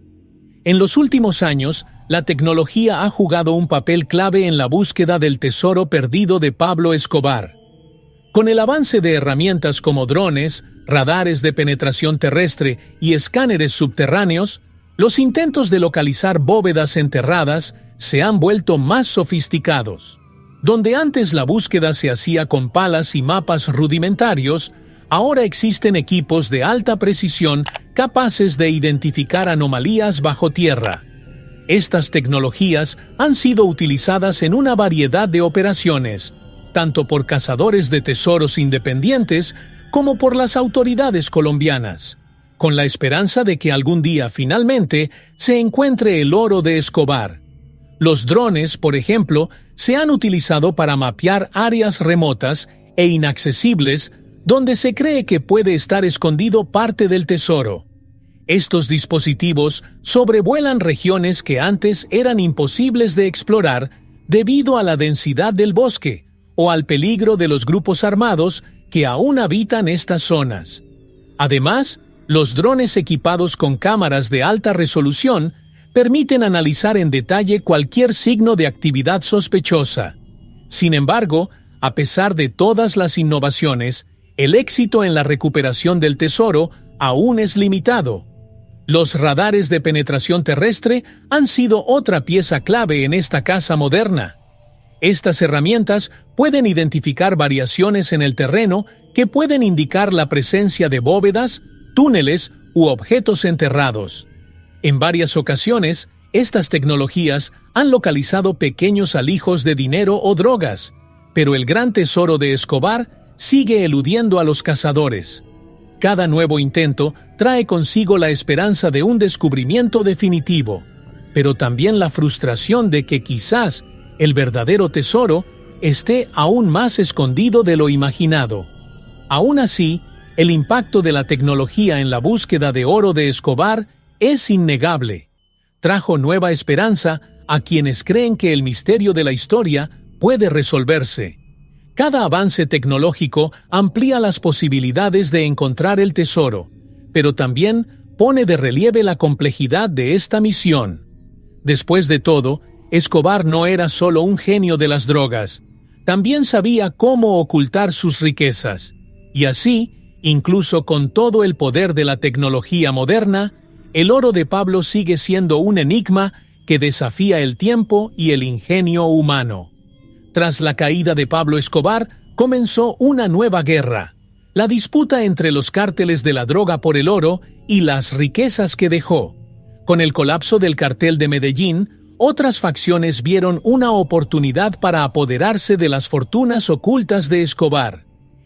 En los últimos años, la tecnología ha jugado un papel clave en la búsqueda del tesoro perdido de Pablo Escobar. Con el avance de herramientas como drones, radares de penetración terrestre y escáneres subterráneos, los intentos de localizar bóvedas enterradas se han vuelto más sofisticados. Donde antes la búsqueda se hacía con palas y mapas rudimentarios, ahora existen equipos de alta precisión capaces de identificar anomalías bajo tierra. Estas tecnologías han sido utilizadas en una variedad de operaciones, tanto por cazadores de tesoros independientes como por las autoridades colombianas, con la esperanza de que algún día finalmente se encuentre el oro de Escobar. Los drones, por ejemplo, se han utilizado para mapear áreas remotas e inaccesibles donde se cree que puede estar escondido parte del tesoro. Estos dispositivos sobrevuelan regiones que antes eran imposibles de explorar debido a la densidad del bosque o al peligro de los grupos armados que aún habitan estas zonas. Además, los drones equipados con cámaras de alta resolución permiten analizar en detalle cualquier signo de actividad sospechosa. Sin embargo, a pesar de todas las innovaciones, el éxito en la recuperación del tesoro aún es limitado. Los radares de penetración terrestre han sido otra pieza clave en esta caza moderna. Estas herramientas pueden identificar variaciones en el terreno que pueden indicar la presencia de bóvedas, túneles u objetos enterrados. En varias ocasiones, estas tecnologías han localizado pequeños alijos de dinero o drogas, pero el gran tesoro de Escobar sigue eludiendo a los cazadores. Cada nuevo intento trae consigo la esperanza de un descubrimiento definitivo, pero también la frustración de que quizás el verdadero tesoro esté aún más escondido de lo imaginado. Aún así, el impacto de la tecnología en la búsqueda de oro de Escobar es innegable. Trajo nueva esperanza a quienes creen que el misterio de la historia puede resolverse. Cada avance tecnológico amplía las posibilidades de encontrar el tesoro, pero también pone de relieve la complejidad de esta misión. Después de todo, Escobar no era solo un genio de las drogas, también sabía cómo ocultar sus riquezas. Y así, incluso con todo el poder de la tecnología moderna, el oro de Pablo sigue siendo un enigma que desafía el tiempo y el ingenio humano. Tras la caída de Pablo Escobar, comenzó una nueva guerra, la disputa entre los cárteles de la droga por el oro y las riquezas que dejó. Con el colapso del cartel de Medellín, otras facciones vieron una oportunidad para apoderarse de las fortunas ocultas de Escobar.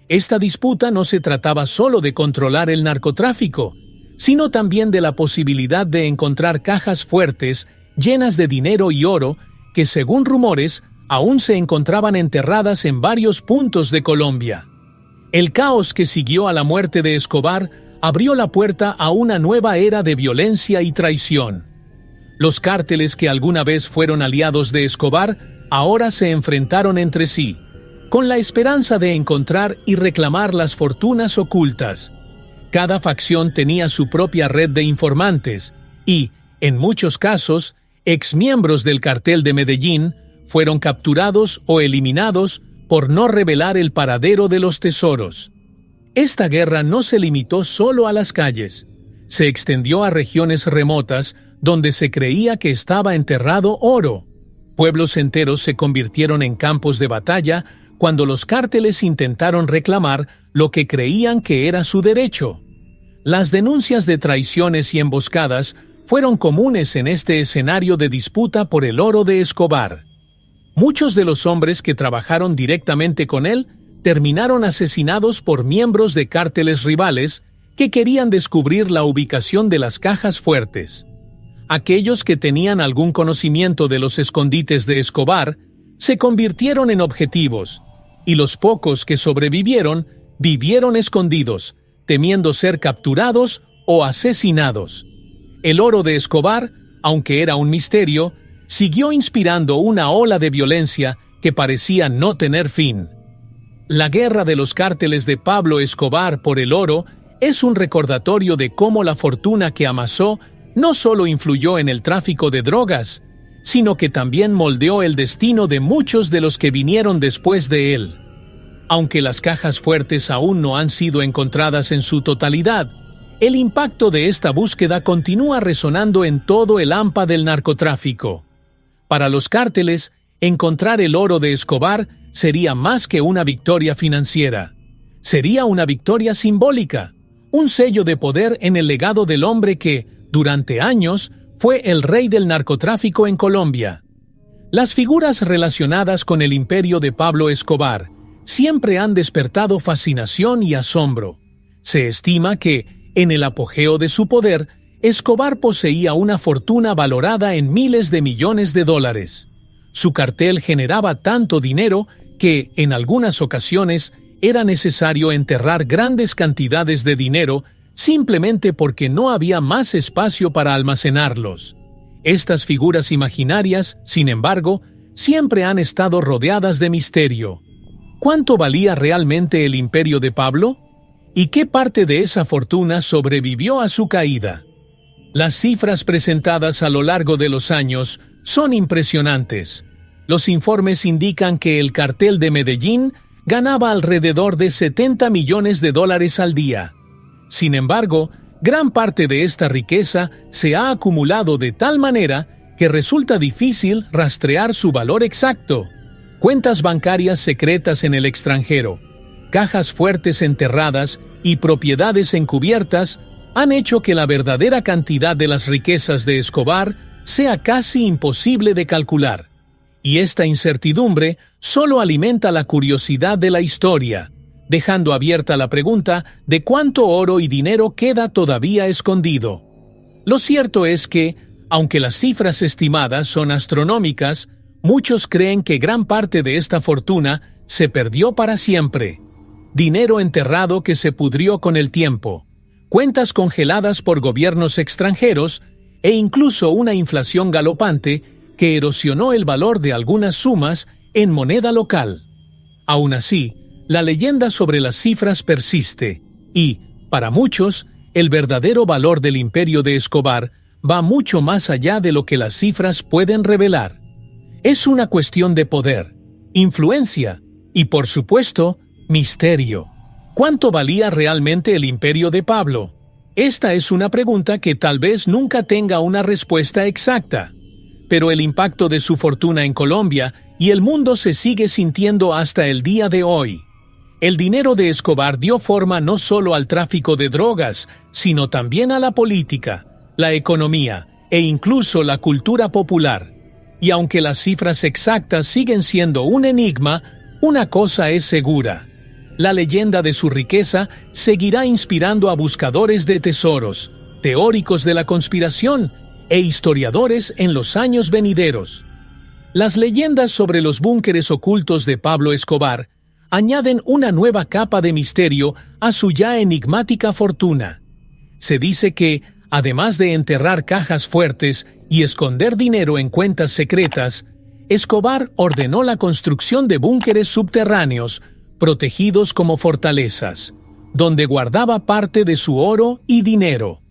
Esta disputa no se trataba solo de controlar el narcotráfico, sino también de la posibilidad de encontrar cajas fuertes llenas de dinero y oro que, según rumores, aún se encontraban enterradas en varios puntos de Colombia. El caos que siguió a la muerte de Escobar abrió la puerta a una nueva era de violencia y traición. Los cárteles que alguna vez fueron aliados de Escobar ahora se enfrentaron entre sí, con la esperanza de encontrar y reclamar las fortunas ocultas. Cada facción tenía su propia red de informantes y, en muchos casos, exmiembros del cartel de Medellín fueron capturados o eliminados por no revelar el paradero de los tesoros. Esta guerra no se limitó solo a las calles, se extendió a regiones remotas donde se creía que estaba enterrado oro. Pueblos enteros se convirtieron en campos de batalla cuando los cárteles intentaron reclamar lo que creían que era su derecho. Las denuncias de traiciones y emboscadas fueron comunes en este escenario de disputa por el oro de Escobar. Muchos de los hombres que trabajaron directamente con él terminaron asesinados por miembros de cárteles rivales que querían descubrir la ubicación de las cajas fuertes. Aquellos que tenían algún conocimiento de los escondites de Escobar se convirtieron en objetivos, y los pocos que sobrevivieron vivieron escondidos, temiendo ser capturados o asesinados. El oro de Escobar, aunque era un misterio, siguió inspirando una ola de violencia que parecía no tener fin. La guerra de los cárteles de Pablo Escobar por el oro es un recordatorio de cómo la fortuna que amasó no solo influyó en el tráfico de drogas, sino que también moldeó el destino de muchos de los que vinieron después de él. Aunque las cajas fuertes aún no han sido encontradas en su totalidad, el impacto de esta búsqueda continúa resonando en todo el hampa del narcotráfico. Para los cárteles, encontrar el oro de Escobar sería más que una victoria financiera. Sería una victoria simbólica, un sello de poder en el legado del hombre que, durante años, fue el rey del narcotráfico en Colombia. Las figuras relacionadas con el imperio de Pablo Escobar siempre han despertado fascinación y asombro. Se estima que, en el apogeo de su poder, Escobar poseía una fortuna valorada en miles de millones de dólares. Su cartel generaba tanto dinero que, en algunas ocasiones, era necesario enterrar grandes cantidades de dinero simplemente porque no había más espacio para almacenarlos. Estas figuras imaginarias, sin embargo, siempre han estado rodeadas de misterio. ¿Cuánto valía realmente el imperio de Pablo? ¿Y qué parte de esa fortuna sobrevivió a su caída? Las cifras presentadas a lo largo de los años son impresionantes. Los informes indican que el cartel de Medellín ganaba alrededor de 70 millones de dólares al día. Sin embargo, gran parte de esta riqueza se ha acumulado de tal manera que resulta difícil rastrear su valor exacto. Cuentas bancarias secretas en el extranjero, cajas fuertes enterradas y propiedades encubiertas han hecho que la verdadera cantidad de las riquezas de Escobar sea casi imposible de calcular. Y esta incertidumbre solo alimenta la curiosidad de la historia, dejando abierta la pregunta de cuánto oro y dinero queda todavía escondido. Lo cierto es que, aunque las cifras estimadas son astronómicas, muchos creen que gran parte de esta fortuna se perdió para siempre. Dinero enterrado que se pudrió con el tiempo, cuentas congeladas por gobiernos extranjeros e incluso una inflación galopante que erosionó el valor de algunas sumas en moneda local. Aún así, la leyenda sobre las cifras persiste y, para muchos, el verdadero valor del imperio de Escobar va mucho más allá de lo que las cifras pueden revelar. Es una cuestión de poder, influencia y, por supuesto, misterio. ¿Cuánto valía realmente el imperio de Pablo? Esta es una pregunta que tal vez nunca tenga una respuesta exacta. Pero el impacto de su fortuna en Colombia y el mundo se sigue sintiendo hasta el día de hoy. El dinero de Escobar dio forma no solo al tráfico de drogas, sino también a la política, la economía e incluso la cultura popular. Y aunque las cifras exactas siguen siendo un enigma, una cosa es segura. La leyenda de su riqueza seguirá inspirando a buscadores de tesoros, teóricos de la conspiración e historiadores en los años venideros. Las leyendas sobre los búnkeres ocultos de Pablo Escobar añaden una nueva capa de misterio a su ya enigmática fortuna. Se dice que, además de enterrar cajas fuertes y esconder dinero en cuentas secretas, Escobar ordenó la construcción de búnkeres subterráneos, protegidos como fortalezas, donde guardaba parte de su oro y dinero.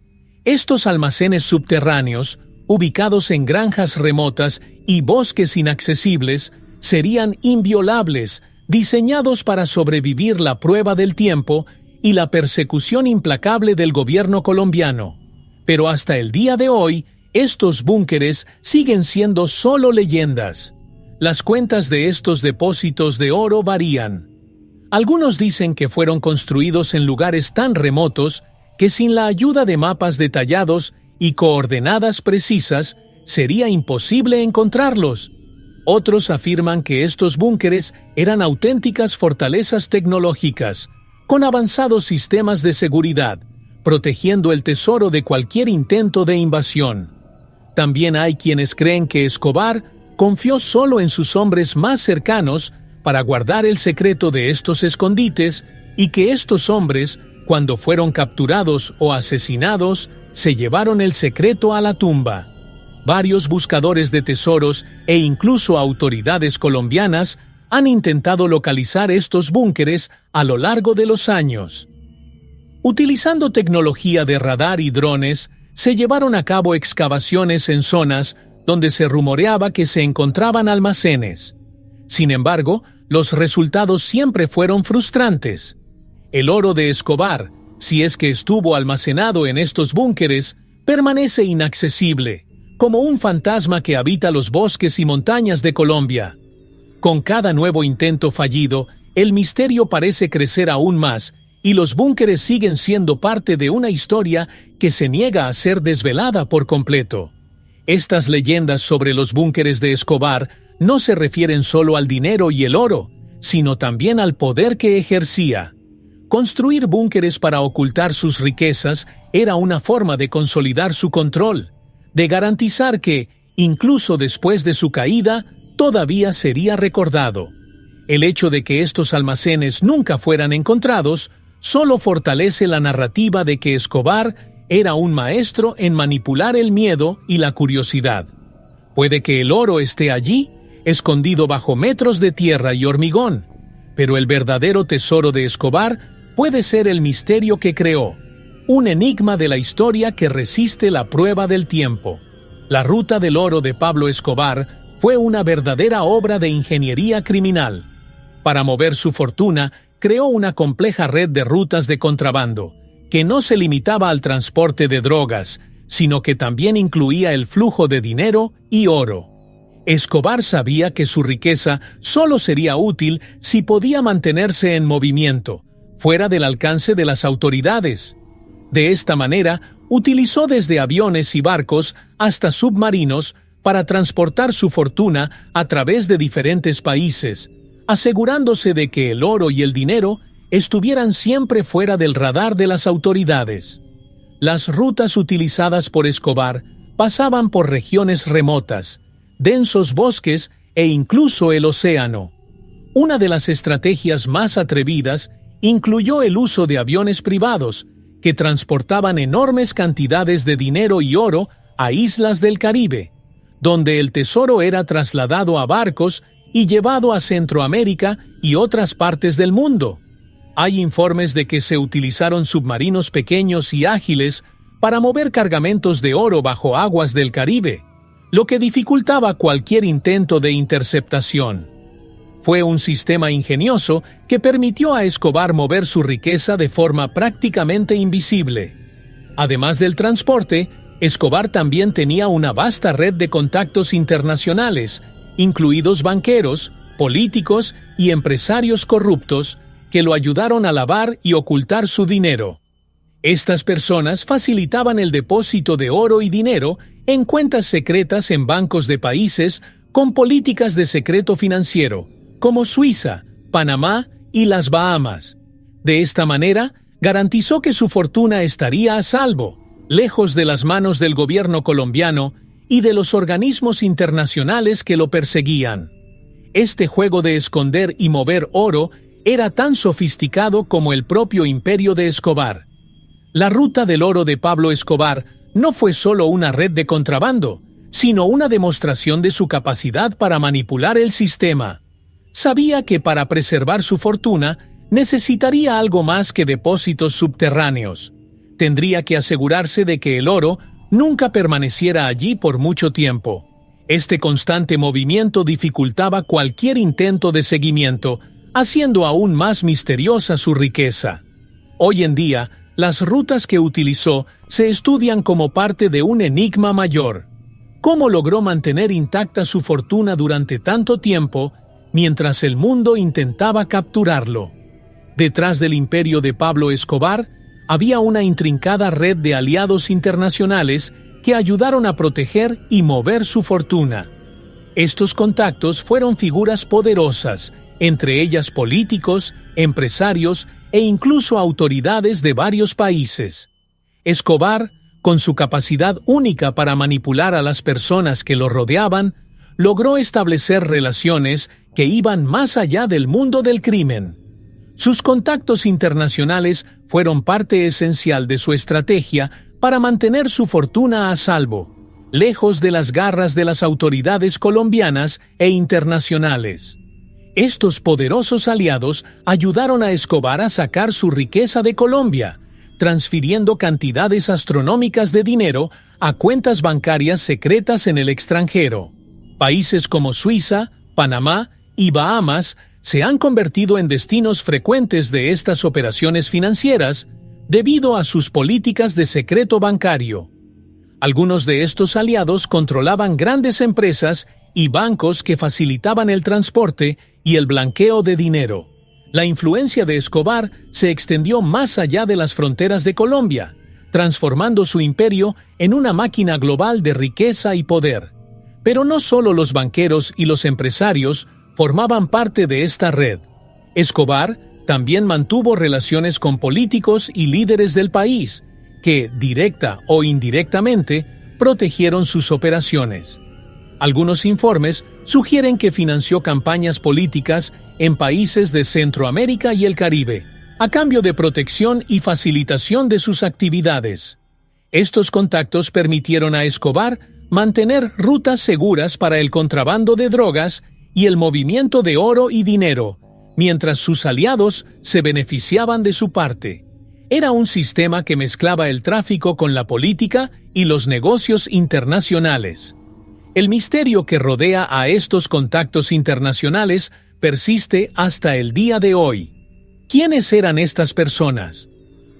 Estos almacenes subterráneos, ubicados en granjas remotas y bosques inaccesibles, serían inviolables, diseñados para sobrevivir la prueba del tiempo y la persecución implacable del gobierno colombiano. Pero hasta el día de hoy, estos búnkeres siguen siendo solo leyendas. Las cuentas de estos depósitos de oro varían. Algunos dicen que fueron construidos en lugares tan remotos que sin la ayuda de mapas detallados y coordenadas precisas, sería imposible encontrarlos. Otros afirman que estos búnkeres eran auténticas fortalezas tecnológicas, con avanzados sistemas de seguridad, protegiendo el tesoro de cualquier intento de invasión. También hay quienes creen que Escobar confió solo en sus hombres más cercanos para guardar el secreto de estos escondites y que estos hombres, cuando fueron capturados o asesinados, se llevaron el secreto a la tumba. Varios buscadores de tesoros e incluso autoridades colombianas han intentado localizar estos búnkeres a lo largo de los años. Utilizando tecnología de radar y drones, se llevaron a cabo excavaciones en zonas donde se rumoreaba que se encontraban almacenes. Sin embargo, los resultados siempre fueron frustrantes. El oro de Escobar, si es que estuvo almacenado en estos búnkeres, permanece inaccesible, como un fantasma que habita los bosques y montañas de Colombia. Con cada nuevo intento fallido, el misterio parece crecer aún más y los búnkeres siguen siendo parte de una historia que se niega a ser desvelada por completo. Estas leyendas sobre los búnkeres de Escobar no se refieren solo al dinero y el oro, sino también al poder que ejercía. Construir búnkeres para ocultar sus riquezas era una forma de consolidar su control, de garantizar que, incluso después de su caída, todavía sería recordado. El hecho de que estos almacenes nunca fueran encontrados solo fortalece la narrativa de que Escobar era un maestro en manipular el miedo y la curiosidad. Puede que el oro esté allí, escondido bajo metros de tierra y hormigón, pero el verdadero tesoro de Escobar puede ser el misterio que creó, un enigma de la historia que resiste la prueba del tiempo. La ruta del oro de Pablo Escobar fue una verdadera obra de ingeniería criminal. Para mover su fortuna, creó una compleja red de rutas de contrabando, que no se limitaba al transporte de drogas, sino que también incluía el flujo de dinero y oro. Escobar sabía que su riqueza solo sería útil si podía mantenerse en movimiento, fuera del alcance de las autoridades. De esta manera, utilizó desde aviones y barcos hasta submarinos para transportar su fortuna a través de diferentes países, asegurándose de que el oro y el dinero estuvieran siempre fuera del radar de las autoridades. Las rutas utilizadas por Escobar pasaban por regiones remotas, densos bosques e incluso el océano. Una de las estrategias más atrevidas incluyó el uso de aviones privados que transportaban enormes cantidades de dinero y oro a islas del Caribe, donde el tesoro era trasladado a barcos y llevado a Centroamérica y otras partes del mundo. Hay informes de que se utilizaron submarinos pequeños y ágiles para mover cargamentos de oro bajo aguas del Caribe, lo que dificultaba cualquier intento de interceptación. Fue un sistema ingenioso que permitió a Escobar mover su riqueza de forma prácticamente invisible. Además del transporte, Escobar también tenía una vasta red de contactos internacionales, incluidos banqueros, políticos y empresarios corruptos, que lo ayudaron a lavar y ocultar su dinero. Estas personas facilitaban el depósito de oro y dinero en cuentas secretas en bancos de países con políticas de secreto financiero, como Suiza, Panamá y las Bahamas. De esta manera, garantizó que su fortuna estaría a salvo, lejos de las manos del gobierno colombiano y de los organismos internacionales que lo perseguían. Este juego de esconder y mover oro era tan sofisticado como el propio imperio de Escobar. La ruta del oro de Pablo Escobar no fue solo una red de contrabando, sino una demostración de su capacidad para manipular el sistema. Sabía que para preservar su fortuna necesitaría algo más que depósitos subterráneos. Tendría que asegurarse de que el oro nunca permaneciera allí por mucho tiempo. Este constante movimiento dificultaba cualquier intento de seguimiento, haciendo aún más misteriosa su riqueza. Hoy en día, las rutas que utilizó se estudian como parte de un enigma mayor. ¿Cómo logró mantener intacta su fortuna durante tanto tiempo, mientras el mundo intentaba capturarlo? Detrás del imperio de Pablo Escobar, había una intrincada red de aliados internacionales que ayudaron a proteger y mover su fortuna. Estos contactos fueron figuras poderosas, entre ellas políticos, empresarios e incluso autoridades de varios países. Escobar, con su capacidad única para manipular a las personas que lo rodeaban, logró establecer relaciones que iban más allá del mundo del crimen. Sus contactos internacionales fueron parte esencial de su estrategia para mantener su fortuna a salvo, lejos de las garras de las autoridades colombianas e internacionales. Estos poderosos aliados ayudaron a Escobar a sacar su riqueza de Colombia, transfiriendo cantidades astronómicas de dinero a cuentas bancarias secretas en el extranjero. Países como Suiza, Panamá y Bahamas se han convertido en destinos frecuentes de estas operaciones financieras debido a sus políticas de secreto bancario. Algunos de estos aliados controlaban grandes empresas y bancos que facilitaban el transporte y el blanqueo de dinero. La influencia de Escobar se extendió más allá de las fronteras de Colombia, transformando su imperio en una máquina global de riqueza y poder. Pero no solo los banqueros y los empresarios formaban parte de esta red. Escobar también mantuvo relaciones con políticos y líderes del país, que, directa o indirectamente, protegieron sus operaciones. Algunos informes sugieren que financió campañas políticas en países de Centroamérica y el Caribe, a cambio de protección y facilitación de sus actividades. Estos contactos permitieron a Escobar mantener rutas seguras para el contrabando de drogas y el movimiento de oro y dinero, mientras sus aliados se beneficiaban de su parte. Era un sistema que mezclaba el tráfico con la política y los negocios internacionales. El misterio que rodea a estos contactos internacionales persiste hasta el día de hoy. ¿Quiénes eran estas personas?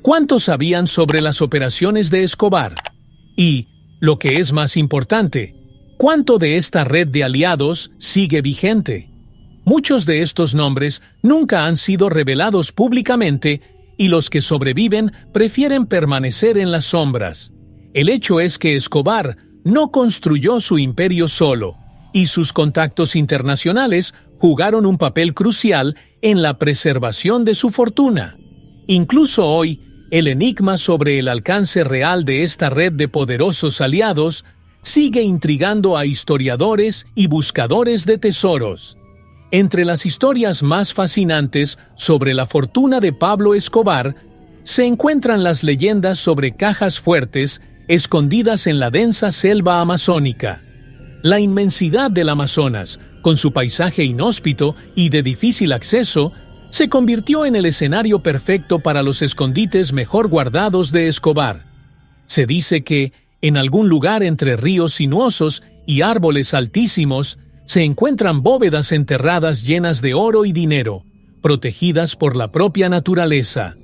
¿Cuánto sabían sobre las operaciones de Escobar? Y, lo que es más importante, ¿cuánto de esta red de aliados sigue vigente? Muchos de estos nombres nunca han sido revelados públicamente y los que sobreviven prefieren permanecer en las sombras. El hecho es que Escobar no construyó su imperio solo, y sus contactos internacionales jugaron un papel crucial en la preservación de su fortuna. Incluso hoy, el enigma sobre el alcance real de esta red de poderosos aliados sigue intrigando a historiadores y buscadores de tesoros. Entre las historias más fascinantes sobre la fortuna de Pablo Escobar, se encuentran las leyendas sobre cajas fuertes escondidas en la densa selva amazónica. La inmensidad del Amazonas, con su paisaje inhóspito y de difícil acceso, se convirtió en el escenario perfecto para los escondites mejor guardados de Escobar. Se dice que, en algún lugar entre ríos sinuosos y árboles altísimos, se encuentran bóvedas enterradas llenas de oro y dinero, protegidas por la propia naturaleza.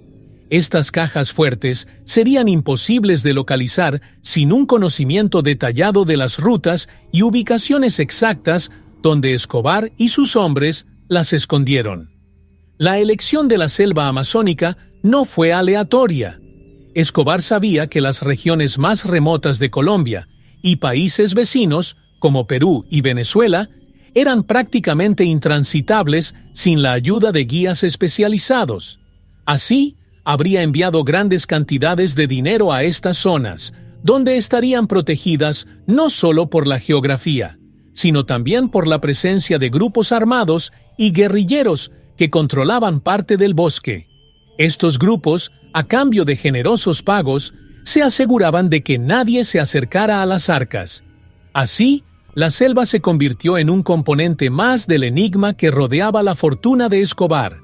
Estas cajas fuertes serían imposibles de localizar sin un conocimiento detallado de las rutas y ubicaciones exactas donde Escobar y sus hombres las escondieron. La elección de la selva amazónica no fue aleatoria. Escobar sabía que las regiones más remotas de Colombia y países vecinos, como Perú y Venezuela, eran prácticamente intransitables sin la ayuda de guías especializados. Así, habría enviado grandes cantidades de dinero a estas zonas, donde estarían protegidas no solo por la geografía, sino también por la presencia de grupos armados y guerrilleros que controlaban parte del bosque. Estos grupos, a cambio de generosos pagos, se aseguraban de que nadie se acercara a las arcas. Así, la selva se convirtió en un componente más del enigma que rodeaba la fortuna de Escobar.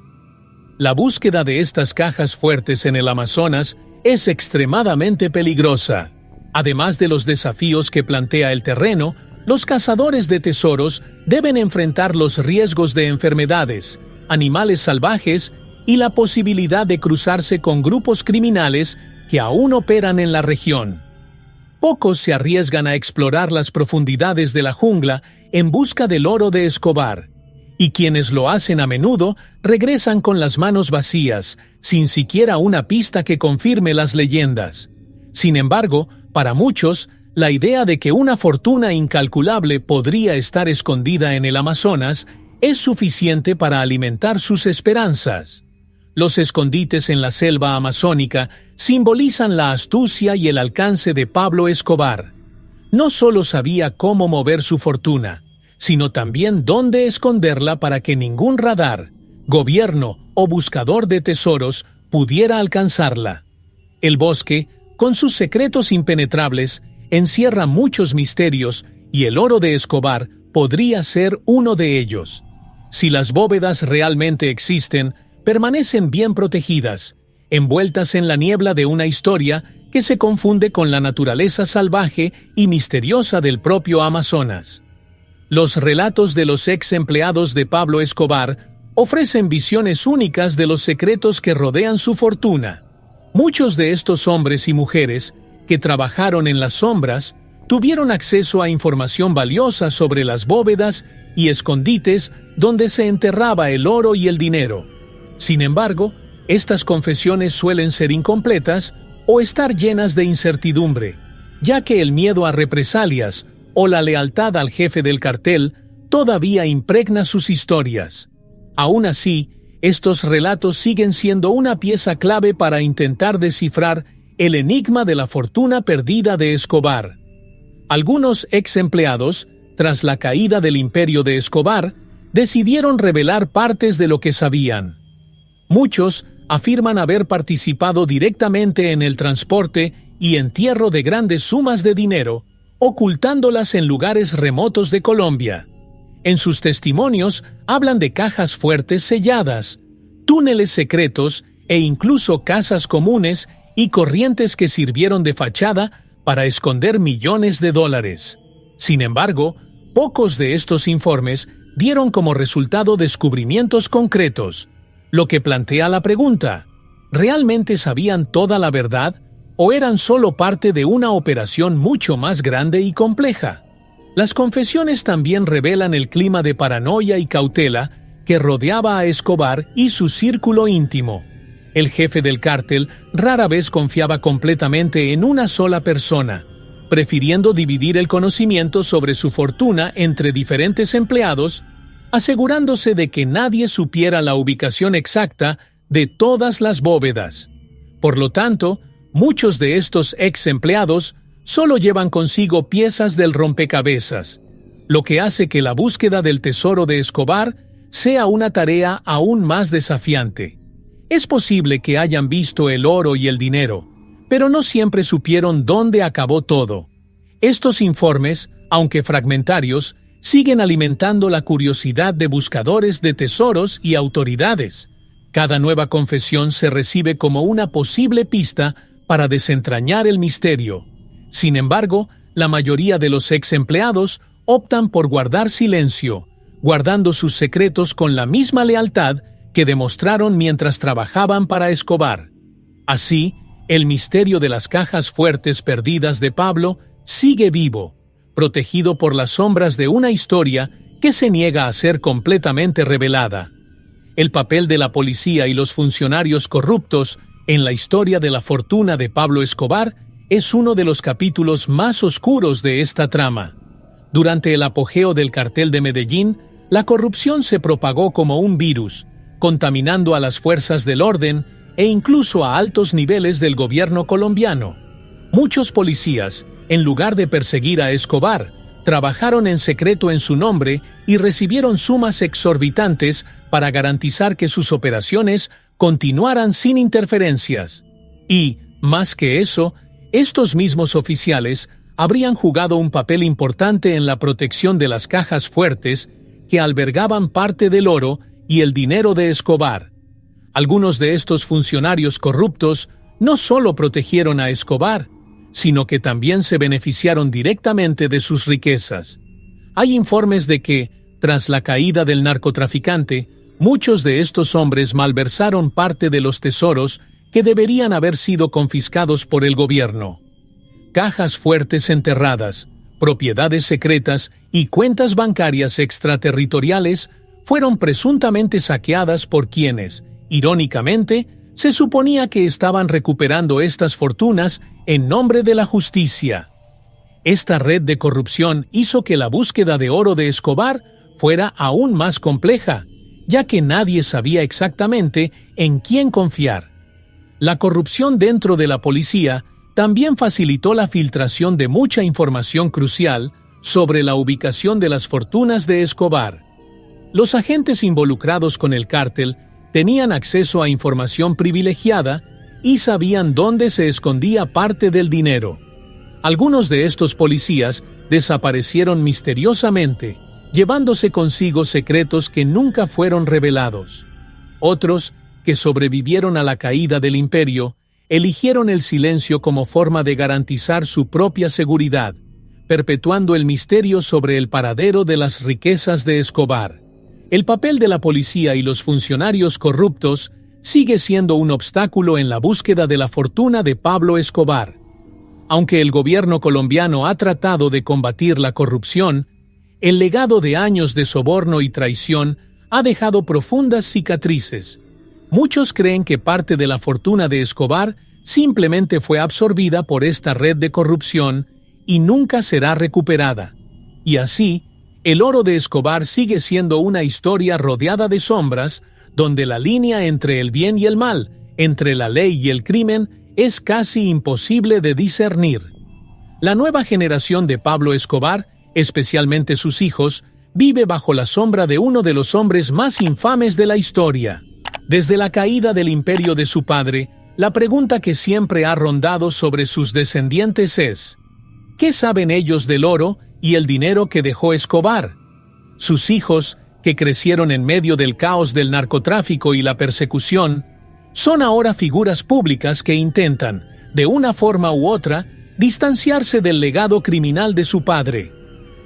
La búsqueda de estas cajas fuertes en el Amazonas es extremadamente peligrosa. Además de los desafíos que plantea el terreno, los cazadores de tesoros deben enfrentar los riesgos de enfermedades, animales salvajes y la posibilidad de cruzarse con grupos criminales que aún operan en la región. Pocos se arriesgan a explorar las profundidades de la jungla en busca del oro de Escobar, y quienes lo hacen a menudo regresan con las manos vacías, sin siquiera una pista que confirme las leyendas. Sin embargo, para muchos, la idea de que una fortuna incalculable podría estar escondida en el Amazonas es suficiente para alimentar sus esperanzas. Los escondites en la selva amazónica simbolizan la astucia y el alcance de Pablo Escobar. No solo sabía cómo mover su fortuna, sino también dónde esconderla para que ningún radar, gobierno o buscador de tesoros pudiera alcanzarla. El bosque, con sus secretos impenetrables, encierra muchos misterios y el oro de Escobar podría ser uno de ellos. Si las bóvedas realmente existen, permanecen bien protegidas, envueltas en la niebla de una historia que se confunde con la naturaleza salvaje y misteriosa del propio Amazonas. Los relatos de los ex empleados de Pablo Escobar ofrecen visiones únicas de los secretos que rodean su fortuna. Muchos de estos hombres y mujeres que trabajaron en las sombras tuvieron acceso a información valiosa sobre las bóvedas y escondites donde se enterraba el oro y el dinero. Sin embargo, estas confesiones suelen ser incompletas o estar llenas de incertidumbre, ya que el miedo a represalias o la lealtad al jefe del cartel todavía impregna sus historias. Aún así, estos relatos siguen siendo una pieza clave para intentar descifrar el enigma de la fortuna perdida de Escobar. Algunos ex empleados, tras la caída del imperio de Escobar, decidieron revelar partes de lo que sabían. Muchos afirman haber participado directamente en el transporte y entierro de grandes sumas de dinero, ocultándolas en lugares remotos de Colombia. En sus testimonios hablan de cajas fuertes selladas, túneles secretos e incluso casas comunes y corrientes que sirvieron de fachada para esconder millones de dólares. Sin embargo, pocos de estos informes dieron como resultado descubrimientos concretos, lo que plantea la pregunta: ¿realmente sabían toda la verdad o eran solo parte de una operación mucho más grande y compleja? Las confesiones también revelan el clima de paranoia y cautela que rodeaba a Escobar y su círculo íntimo. El jefe del cártel rara vez confiaba completamente en una sola persona, prefiriendo dividir el conocimiento sobre su fortuna entre diferentes empleados, asegurándose de que nadie supiera la ubicación exacta de todas las bóvedas. Por lo tanto, muchos de estos ex empleados solo llevan consigo piezas del rompecabezas, lo que hace que la búsqueda del tesoro de Escobar sea una tarea aún más desafiante. Es posible que hayan visto el oro y el dinero, pero no siempre supieron dónde acabó todo. Estos informes, aunque fragmentarios, siguen alimentando la curiosidad de buscadores de tesoros y autoridades. Cada nueva confesión se recibe como una posible pista para desentrañar el misterio. Sin embargo, la mayoría de los ex empleados optan por guardar silencio, guardando sus secretos con la misma lealtad que demostraron mientras trabajaban para Escobar. Así, el misterio de las cajas fuertes perdidas de Pablo sigue vivo, protegido por las sombras de una historia que se niega a ser completamente revelada. El papel de la policía y los funcionarios corruptos en la historia de la fortuna de Pablo Escobar es uno de los capítulos más oscuros de esta trama. Durante el apogeo del cartel de Medellín, la corrupción se propagó como un virus, contaminando a las fuerzas del orden e incluso a altos niveles del gobierno colombiano. Muchos policías, en lugar de perseguir a Escobar, trabajaron en secreto en su nombre y recibieron sumas exorbitantes para garantizar que sus operaciones continuaran sin interferencias. Y, más que eso, estos mismos oficiales habrían jugado un papel importante en la protección de las cajas fuertes que albergaban parte del oro y el dinero de Escobar. Algunos de estos funcionarios corruptos no solo protegieron a Escobar, sino que también se beneficiaron directamente de sus riquezas. Hay informes de que, tras la caída del narcotraficante, muchos de estos hombres malversaron parte de los tesoros que deberían haber sido confiscados por el gobierno. Cajas fuertes enterradas, propiedades secretas y cuentas bancarias extraterritoriales fueron presuntamente saqueadas por quienes, irónicamente, se suponía que estaban recuperando estas fortunas en nombre de la justicia. Esta red de corrupción hizo que la búsqueda de oro de Escobar fuera aún más compleja, ya que nadie sabía exactamente en quién confiar. La corrupción dentro de la policía también facilitó la filtración de mucha información crucial sobre la ubicación de las fortunas de Escobar. Los agentes involucrados con el cártel tenían acceso a información privilegiada y sabían dónde se escondía parte del dinero. Algunos de estos policías desaparecieron misteriosamente, llevándose consigo secretos que nunca fueron revelados. Otros, que sobrevivieron a la caída del imperio, eligieron el silencio como forma de garantizar su propia seguridad, perpetuando el misterio sobre el paradero de las riquezas de Escobar. El papel de la policía y los funcionarios corruptos sigue siendo un obstáculo en la búsqueda de la fortuna de Pablo Escobar. Aunque el gobierno colombiano ha tratado de combatir la corrupción, el legado de años de soborno y traición ha dejado profundas cicatrices. Muchos creen que parte de la fortuna de Escobar simplemente fue absorbida por esta red de corrupción y nunca será recuperada. Y así, el oro de Escobar sigue siendo una historia rodeada de sombras, donde la línea entre el bien y el mal, entre la ley y el crimen, es casi imposible de discernir. La nueva generación de Pablo Escobar, especialmente sus hijos, vive bajo la sombra de uno de los hombres más infames de la historia. Desde la caída del imperio de su padre, la pregunta que siempre ha rondado sobre sus descendientes es: ¿qué saben ellos del oro y el dinero que dejó Escobar? Sus hijos, que crecieron en medio del caos del narcotráfico y la persecución, son ahora figuras públicas que intentan, de una forma u otra, distanciarse del legado criminal de su padre.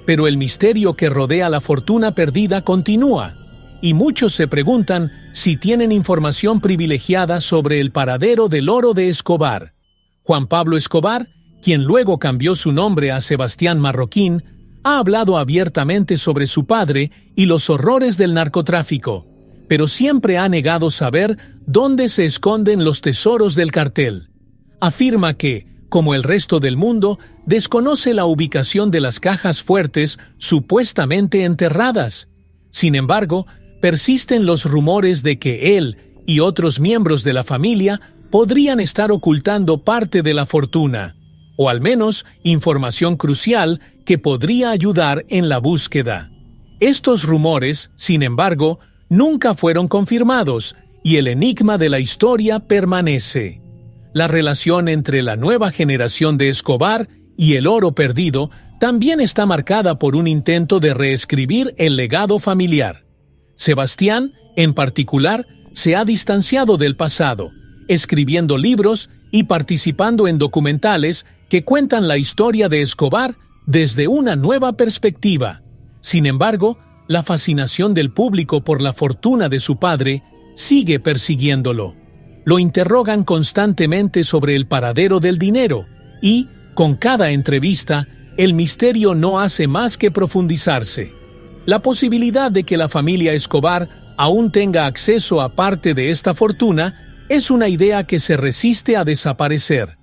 Pero el misterio que rodea la fortuna perdida continúa, y muchos se preguntan si tienen información privilegiada sobre el paradero del oro de Escobar. Juan Pablo Escobar, quien luego cambió su nombre a Sebastián Marroquín, ha hablado abiertamente sobre su padre y los horrores del narcotráfico, pero siempre ha negado saber dónde se esconden los tesoros del cartel. Afirma que, como el resto del mundo, desconoce la ubicación de las cajas fuertes supuestamente enterradas. Sin embargo, persisten los rumores de que él y otros miembros de la familia podrían estar ocultando parte de la fortuna, o al menos información crucial que podría ayudar en la búsqueda. Estos rumores, sin embargo, nunca fueron confirmados y el enigma de la historia permanece. La relación entre la nueva generación de Escobar y el oro perdido también está marcada por un intento de reescribir el legado familiar. Sebastián, en particular, se ha distanciado del pasado, escribiendo libros y participando en documentales que cuentan la historia de Escobar desde una nueva perspectiva. Sin embargo, la fascinación del público por la fortuna de su padre sigue persiguiéndolo. Lo interrogan constantemente sobre el paradero del dinero y, con cada entrevista, el misterio no hace más que profundizarse. La posibilidad de que la familia Escobar aún tenga acceso a parte de esta fortuna es una idea que se resiste a desaparecer.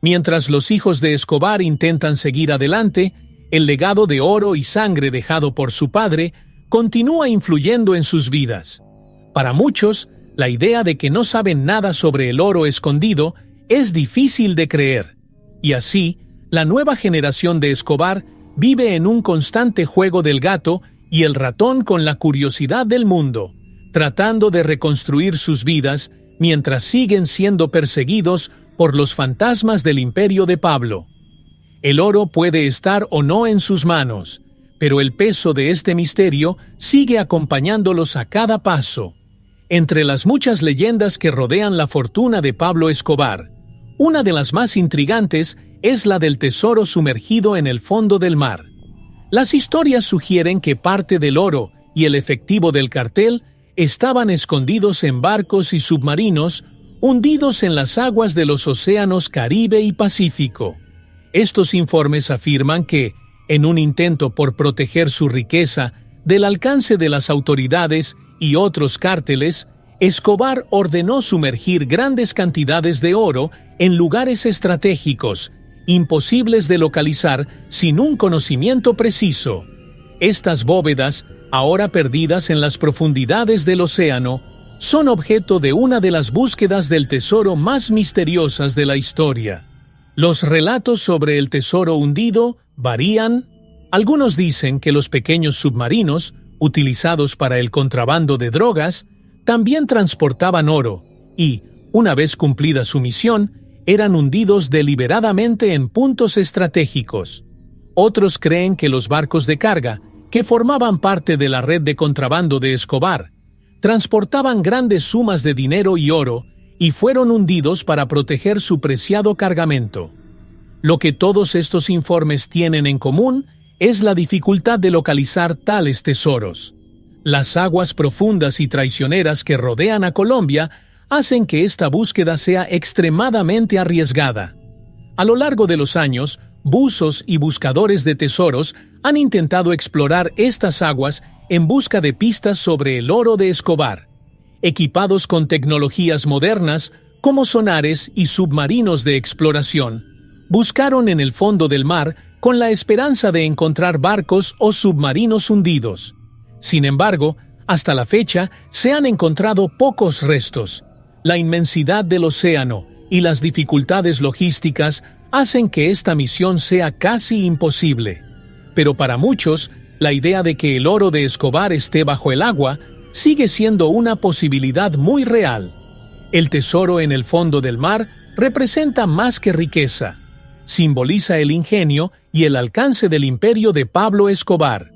Mientras los hijos de Escobar intentan seguir adelante, el legado de oro y sangre dejado por su padre continúa influyendo en sus vidas. Para muchos, la idea de que no saben nada sobre el oro escondido es difícil de creer, y así, la nueva generación de Escobar vive en un constante juego del gato y el ratón con la curiosidad del mundo, tratando de reconstruir sus vidas mientras siguen siendo perseguidos por los fantasmas del imperio de Pablo. El oro puede estar o no en sus manos, pero el peso de este misterio sigue acompañándolos a cada paso. Entre las muchas leyendas que rodean la fortuna de Pablo Escobar, una de las más intrigantes es la del tesoro sumergido en el fondo del mar. Las historias sugieren que parte del oro y el efectivo del cartel estaban escondidos en barcos y submarinos hundidos en las aguas de los océanos Caribe y Pacífico. Estos informes afirman que, en un intento por proteger su riqueza del alcance de las autoridades y otros cárteles, Escobar ordenó sumergir grandes cantidades de oro en lugares estratégicos, imposibles de localizar sin un conocimiento preciso. Estas bóvedas, ahora perdidas en las profundidades del océano, son objeto de una de las búsquedas del tesoro más misteriosas de la historia. Los relatos sobre el tesoro hundido varían. Algunos dicen que los pequeños submarinos, utilizados para el contrabando de drogas, también transportaban oro y, una vez cumplida su misión, eran hundidos deliberadamente en puntos estratégicos. Otros creen que los barcos de carga, que formaban parte de la red de contrabando de Escobar, transportaban grandes sumas de dinero y oro y fueron hundidos para proteger su preciado cargamento. Lo que todos estos informes tienen en común es la dificultad de localizar tales tesoros. Las aguas profundas y traicioneras que rodean a Colombia hacen que esta búsqueda sea extremadamente arriesgada. A lo largo de los años, buzos y buscadores de tesoros han intentado explorar estas aguas en busca de pistas sobre el oro de Escobar. Equipados con tecnologías modernas como sonares y submarinos de exploración, buscaron en el fondo del mar con la esperanza de encontrar barcos o submarinos hundidos. Sin embargo, hasta la fecha se han encontrado pocos restos. La inmensidad del océano y las dificultades logísticas hacen que esta misión sea casi imposible. Pero para muchos, la idea de que el oro de Escobar esté bajo el agua sigue siendo una posibilidad muy real. El tesoro en el fondo del mar representa más que riqueza. Simboliza el ingenio y el alcance del imperio de Pablo Escobar.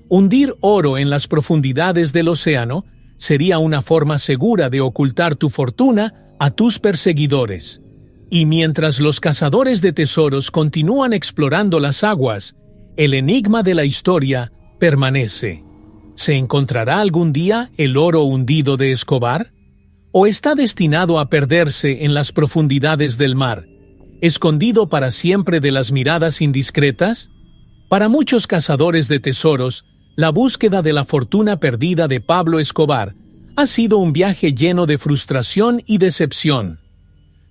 Hundir oro en las profundidades del océano sería una forma segura de ocultar tu fortuna a tus perseguidores. Y mientras los cazadores de tesoros continúan explorando las aguas, el enigma de la historia permanece. ¿Se encontrará algún día el oro hundido de Escobar? ¿O está destinado a perderse en las profundidades del mar, escondido para siempre de las miradas indiscretas? Para muchos cazadores de tesoros, la búsqueda de la fortuna perdida de Pablo Escobar ha sido un viaje lleno de frustración y decepción.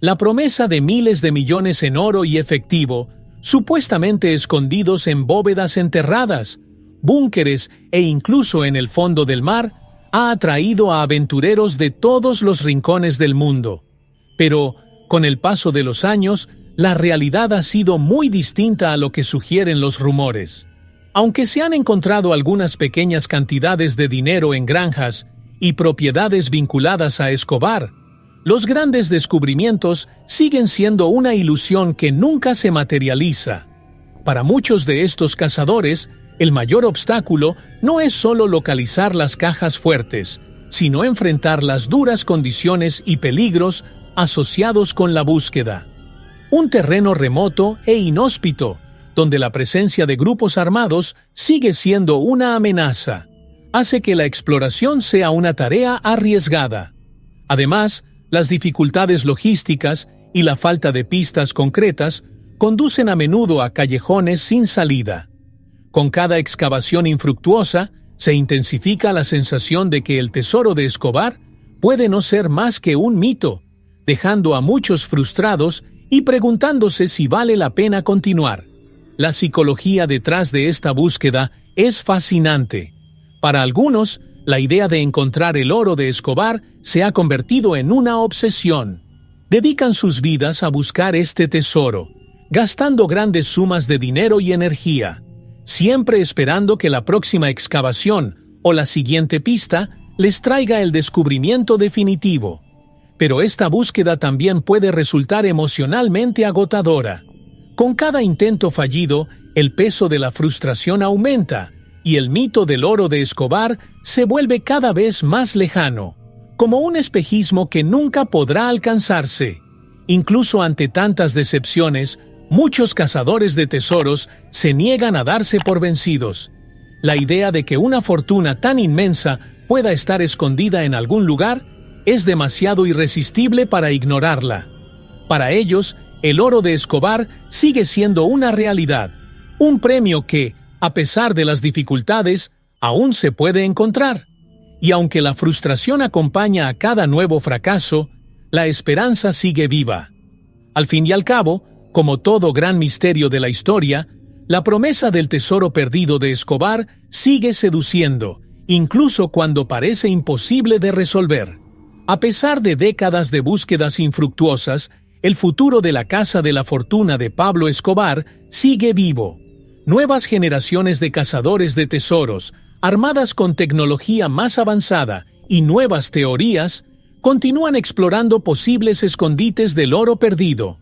La promesa de miles de millones en oro y efectivo, supuestamente escondidos en bóvedas enterradas, búnkeres e incluso en el fondo del mar, ha atraído a aventureros de todos los rincones del mundo. Pero, con el paso de los años, la realidad ha sido muy distinta a lo que sugieren los rumores. Aunque se han encontrado algunas pequeñas cantidades de dinero en granjas y propiedades vinculadas a Escobar, los grandes descubrimientos siguen siendo una ilusión que nunca se materializa. Para muchos de estos cazadores, el mayor obstáculo no es solo localizar las cajas fuertes, sino enfrentar las duras condiciones y peligros asociados con la búsqueda. Un terreno remoto e inhóspito, donde la presencia de grupos armados sigue siendo una amenaza, hace que la exploración sea una tarea arriesgada. Además, las dificultades logísticas y la falta de pistas concretas conducen a menudo a callejones sin salida. Con cada excavación infructuosa, se intensifica la sensación de que el tesoro de Escobar puede no ser más que un mito, dejando a muchos frustrados y preguntándose si vale la pena continuar. La psicología detrás de esta búsqueda es fascinante. Para algunos, la idea de encontrar el oro de Escobar se ha convertido en una obsesión. Dedican sus vidas a buscar este tesoro, gastando grandes sumas de dinero y energía, siempre esperando que la próxima excavación o la siguiente pista les traiga el descubrimiento definitivo. Pero esta búsqueda también puede resultar emocionalmente agotadora. Con cada intento fallido, el peso de la frustración aumenta y el mito del oro de Escobar se vuelve cada vez más lejano, como un espejismo que nunca podrá alcanzarse. Incluso ante tantas decepciones, muchos cazadores de tesoros se niegan a darse por vencidos. La idea de que una fortuna tan inmensa pueda estar escondida en algún lugar es demasiado irresistible para ignorarla. Para ellos, el oro de Escobar sigue siendo una realidad, un premio que, a pesar de las dificultades, aún se puede encontrar. Y aunque la frustración acompaña a cada nuevo fracaso, la esperanza sigue viva. Al fin y al cabo, como todo gran misterio de la historia, la promesa del tesoro perdido de Escobar sigue seduciendo, incluso cuando parece imposible de resolver. A pesar de décadas de búsquedas infructuosas, el futuro de la Casa de la Fortuna de Pablo Escobar sigue vivo. Nuevas generaciones de cazadores de tesoros, armadas con tecnología más avanzada y nuevas teorías, continúan explorando posibles escondites del oro perdido.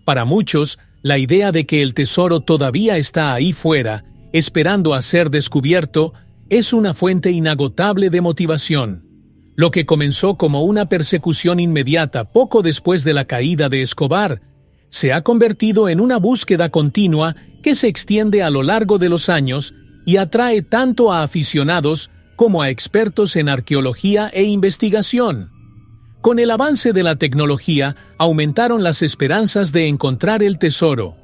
Para muchos, la idea de que el tesoro todavía está ahí fuera esperando a ser descubierto, es una fuente inagotable de motivación. Lo que comenzó como una persecución inmediata poco después de la caída de Escobar, se ha convertido en una búsqueda continua que se extiende a lo largo de los años y atrae tanto a aficionados como a expertos en arqueología e investigación. Con el avance de la tecnología, aumentaron las esperanzas de encontrar el tesoro.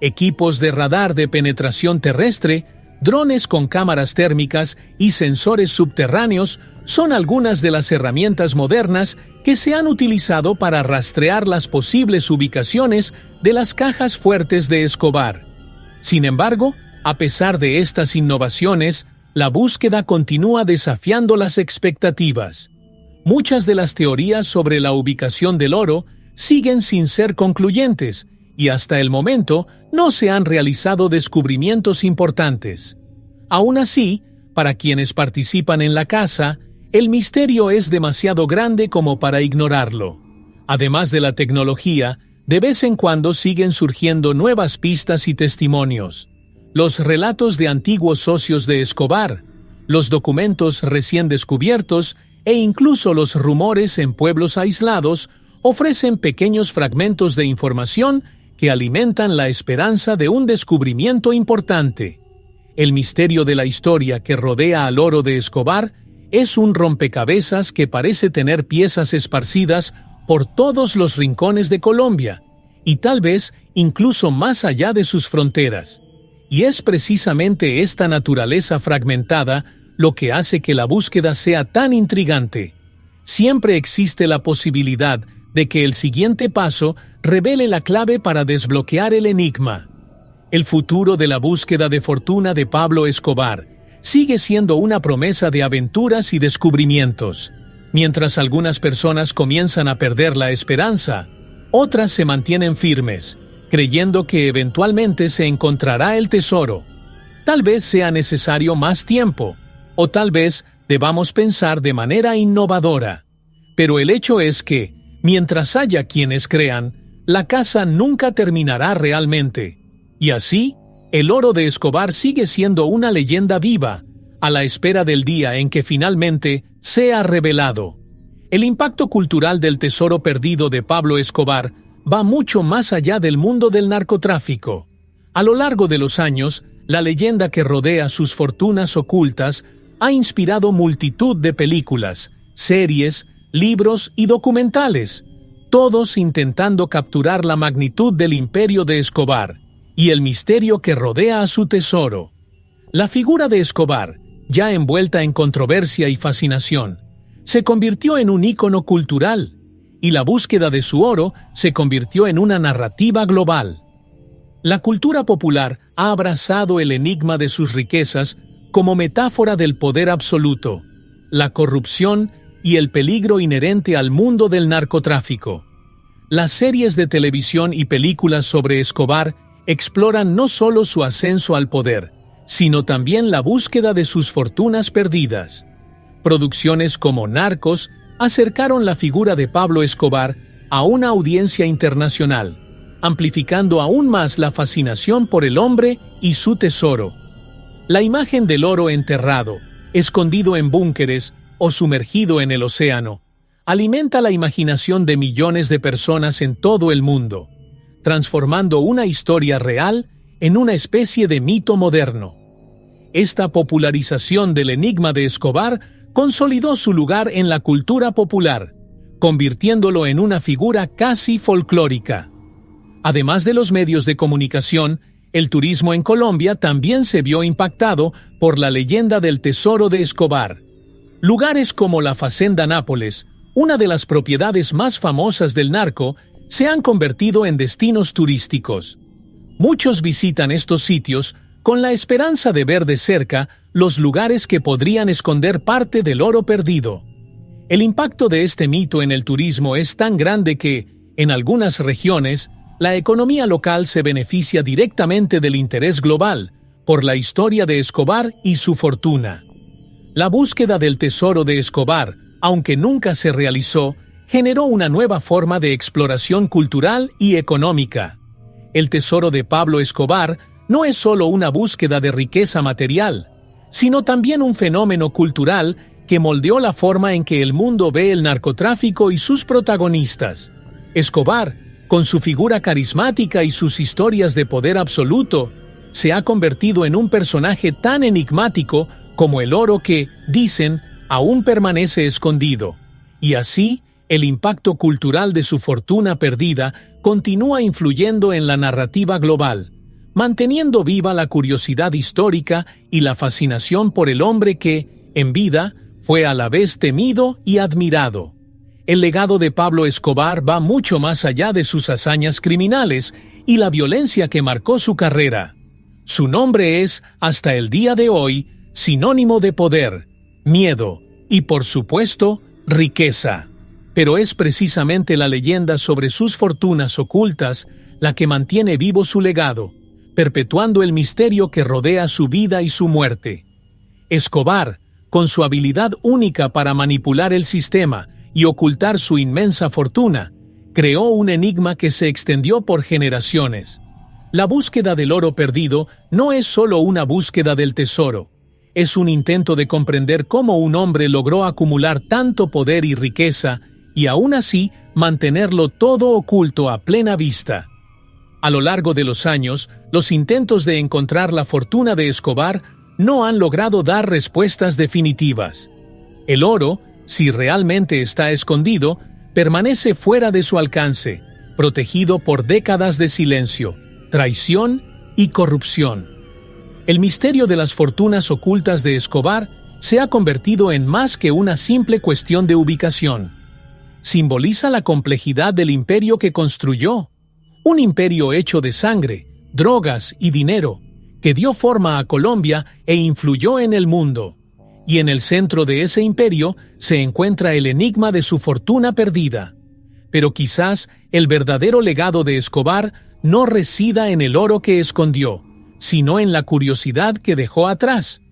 Equipos de radar de penetración terrestre, drones con cámaras térmicas y sensores subterráneos son algunas de las herramientas modernas que se han utilizado para rastrear las posibles ubicaciones de las cajas fuertes de Escobar. Sin embargo, a pesar de estas innovaciones, la búsqueda continúa desafiando las expectativas. Muchas de las teorías sobre la ubicación del oro siguen sin ser concluyentes y hasta el momento no se han realizado descubrimientos importantes. Aún así, para quienes participan en la caza, el misterio es demasiado grande como para ignorarlo. Además de la tecnología, de vez en cuando siguen surgiendo nuevas pistas y testimonios. Los relatos de antiguos socios de Escobar, los documentos recién descubiertos e incluso los rumores en pueblos aislados ofrecen pequeños fragmentos de información que alimentan la esperanza de un descubrimiento importante. El misterio de la historia que rodea al oro de Escobar es un rompecabezas que parece tener piezas esparcidas por todos los rincones de Colombia, y tal vez incluso más allá de sus fronteras. Y es precisamente esta naturaleza fragmentada lo que hace que la búsqueda sea tan intrigante. Siempre existe la posibilidad de que el siguiente paso revele la clave para desbloquear el enigma. El futuro de la búsqueda de fortuna de Pablo Escobar sigue siendo una promesa de aventuras y descubrimientos. Mientras algunas personas comienzan a perder la esperanza, otras se mantienen firmes, creyendo que eventualmente se encontrará el tesoro. Tal vez sea necesario más tiempo, o tal vez debamos pensar de manera innovadora. Pero el hecho es que, mientras haya quienes crean, la caza nunca terminará realmente. Y así, el oro de Escobar sigue siendo una leyenda viva, a la espera del día en que finalmente sea revelado. El impacto cultural del tesoro perdido de Pablo Escobar va mucho más allá del mundo del narcotráfico. A lo largo de los años, la leyenda que rodea sus fortunas ocultas ha inspirado multitud de películas, series, libros y documentales, todos intentando capturar la magnitud del imperio de Escobar y el misterio que rodea a su tesoro. La figura de Escobar, ya envuelta en controversia y fascinación, se convirtió en un ícono cultural, y la búsqueda de su oro se convirtió en una narrativa global. La cultura popular ha abrazado el enigma de sus riquezas como metáfora del poder absoluto, la corrupción y el peligro inherente al mundo del narcotráfico. Las series de televisión y películas sobre Escobar exploran no solo su ascenso al poder, sino también la búsqueda de sus fortunas perdidas. Producciones como Narcos acercaron la figura de Pablo Escobar a una audiencia internacional, amplificando aún más la fascinación por el hombre y su tesoro. La imagen del oro enterrado, escondido en búnkeres o sumergido en el océano, alimenta la imaginación de millones de personas en todo el mundo, transformando una historia real en una especie de mito moderno. Esta popularización del enigma de Escobar consolidó su lugar en la cultura popular, convirtiéndolo en una figura casi folclórica. Además de los medios de comunicación, el turismo en Colombia también se vio impactado por la leyenda del tesoro de Escobar. Lugares como la Fazenda Nápoles, una de las propiedades más famosas del narco, se han convertido en destinos turísticos. Muchos visitan estos sitios con la esperanza de ver de cerca los lugares que podrían esconder parte del oro perdido. El impacto de este mito en el turismo es tan grande que, en algunas regiones, la economía local se beneficia directamente del interés global por la historia de Escobar y su fortuna. La búsqueda del tesoro de Escobar, aunque nunca se realizó, generó una nueva forma de exploración cultural y económica. El tesoro de Pablo Escobar no es solo una búsqueda de riqueza material, sino también un fenómeno cultural que moldeó la forma en que el mundo ve el narcotráfico y sus protagonistas. Escobar, con su figura carismática y sus historias de poder absoluto, se ha convertido en un personaje tan enigmático como el oro que, dicen, aún permanece escondido. Y así, el impacto cultural de su fortuna perdida continúa influyendo en la narrativa global, manteniendo viva la curiosidad histórica y la fascinación por el hombre que, en vida, fue a la vez temido y admirado. El legado de Pablo Escobar va mucho más allá de sus hazañas criminales y la violencia que marcó su carrera. Su nombre es, hasta el día de hoy, sinónimo de poder, miedo y, por supuesto, riqueza. Pero es precisamente la leyenda sobre sus fortunas ocultas la que mantiene vivo su legado, perpetuando el misterio que rodea su vida y su muerte. Escobar, con su habilidad única para manipular el sistema y ocultar su inmensa fortuna, creó un enigma que se extendió por generaciones. La búsqueda del oro perdido no es solo una búsqueda del tesoro, es un intento de comprender cómo un hombre logró acumular tanto poder y riqueza y aún así mantenerlo todo oculto a plena vista. A lo largo de los años, los intentos de encontrar la fortuna de Escobar no han logrado dar respuestas definitivas. El oro, si realmente está escondido, permanece fuera de su alcance, protegido por décadas de silencio, traición y corrupción. El misterio de las fortunas ocultas de Escobar se ha convertido en más que una simple cuestión de ubicación. Simboliza la complejidad del imperio que construyó, un imperio hecho de sangre, drogas y dinero, que dio forma a Colombia e influyó en el mundo. Y en el centro de ese imperio se encuentra el enigma de su fortuna perdida. Pero quizás el verdadero legado de Escobar no resida en el oro que escondió, sino en la curiosidad que dejó atrás.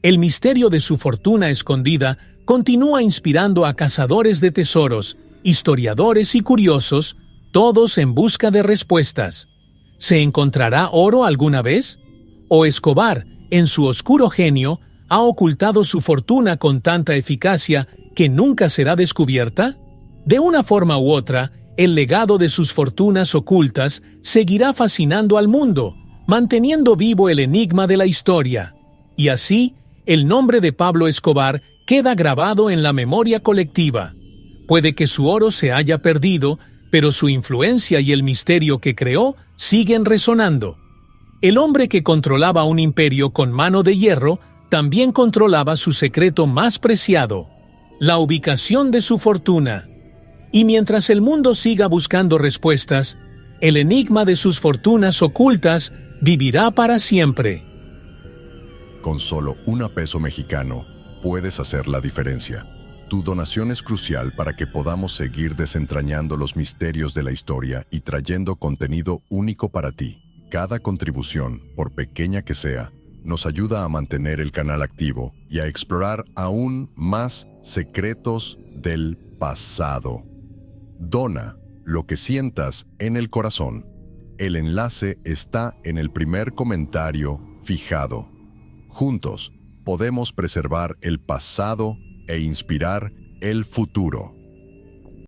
El misterio de su fortuna escondida continúa inspirando a cazadores de tesoros, historiadores y curiosos, todos en busca de respuestas. ¿Se encontrará oro alguna vez? ¿O Escobar, en su oscuro genio, ha ocultado su fortuna con tanta eficacia que nunca será descubierta? De una forma u otra, el legado de sus fortunas ocultas seguirá fascinando al mundo, manteniendo vivo el enigma de la historia. Y así, el nombre de Pablo Escobar queda grabado en la memoria colectiva. Puede que su oro se haya perdido, pero su influencia y el misterio que creó siguen resonando. El hombre que controlaba un imperio con mano de hierro también controlaba su secreto más preciado, la ubicación de su fortuna. Y mientras el mundo siga buscando respuestas, el enigma de sus fortunas ocultas vivirá para siempre. Con solo $1 mexicano, puedes hacer la diferencia. Tu donación es crucial para que podamos seguir desentrañando los misterios de la historia y trayendo contenido único para ti. Cada contribución, por pequeña que sea, nos ayuda a mantener el canal activo y a explorar aún más secretos del pasado. Dona lo que sientas en el corazón. El enlace está en el primer comentario fijado. Juntos, podemos preservar el pasado e inspirar el futuro.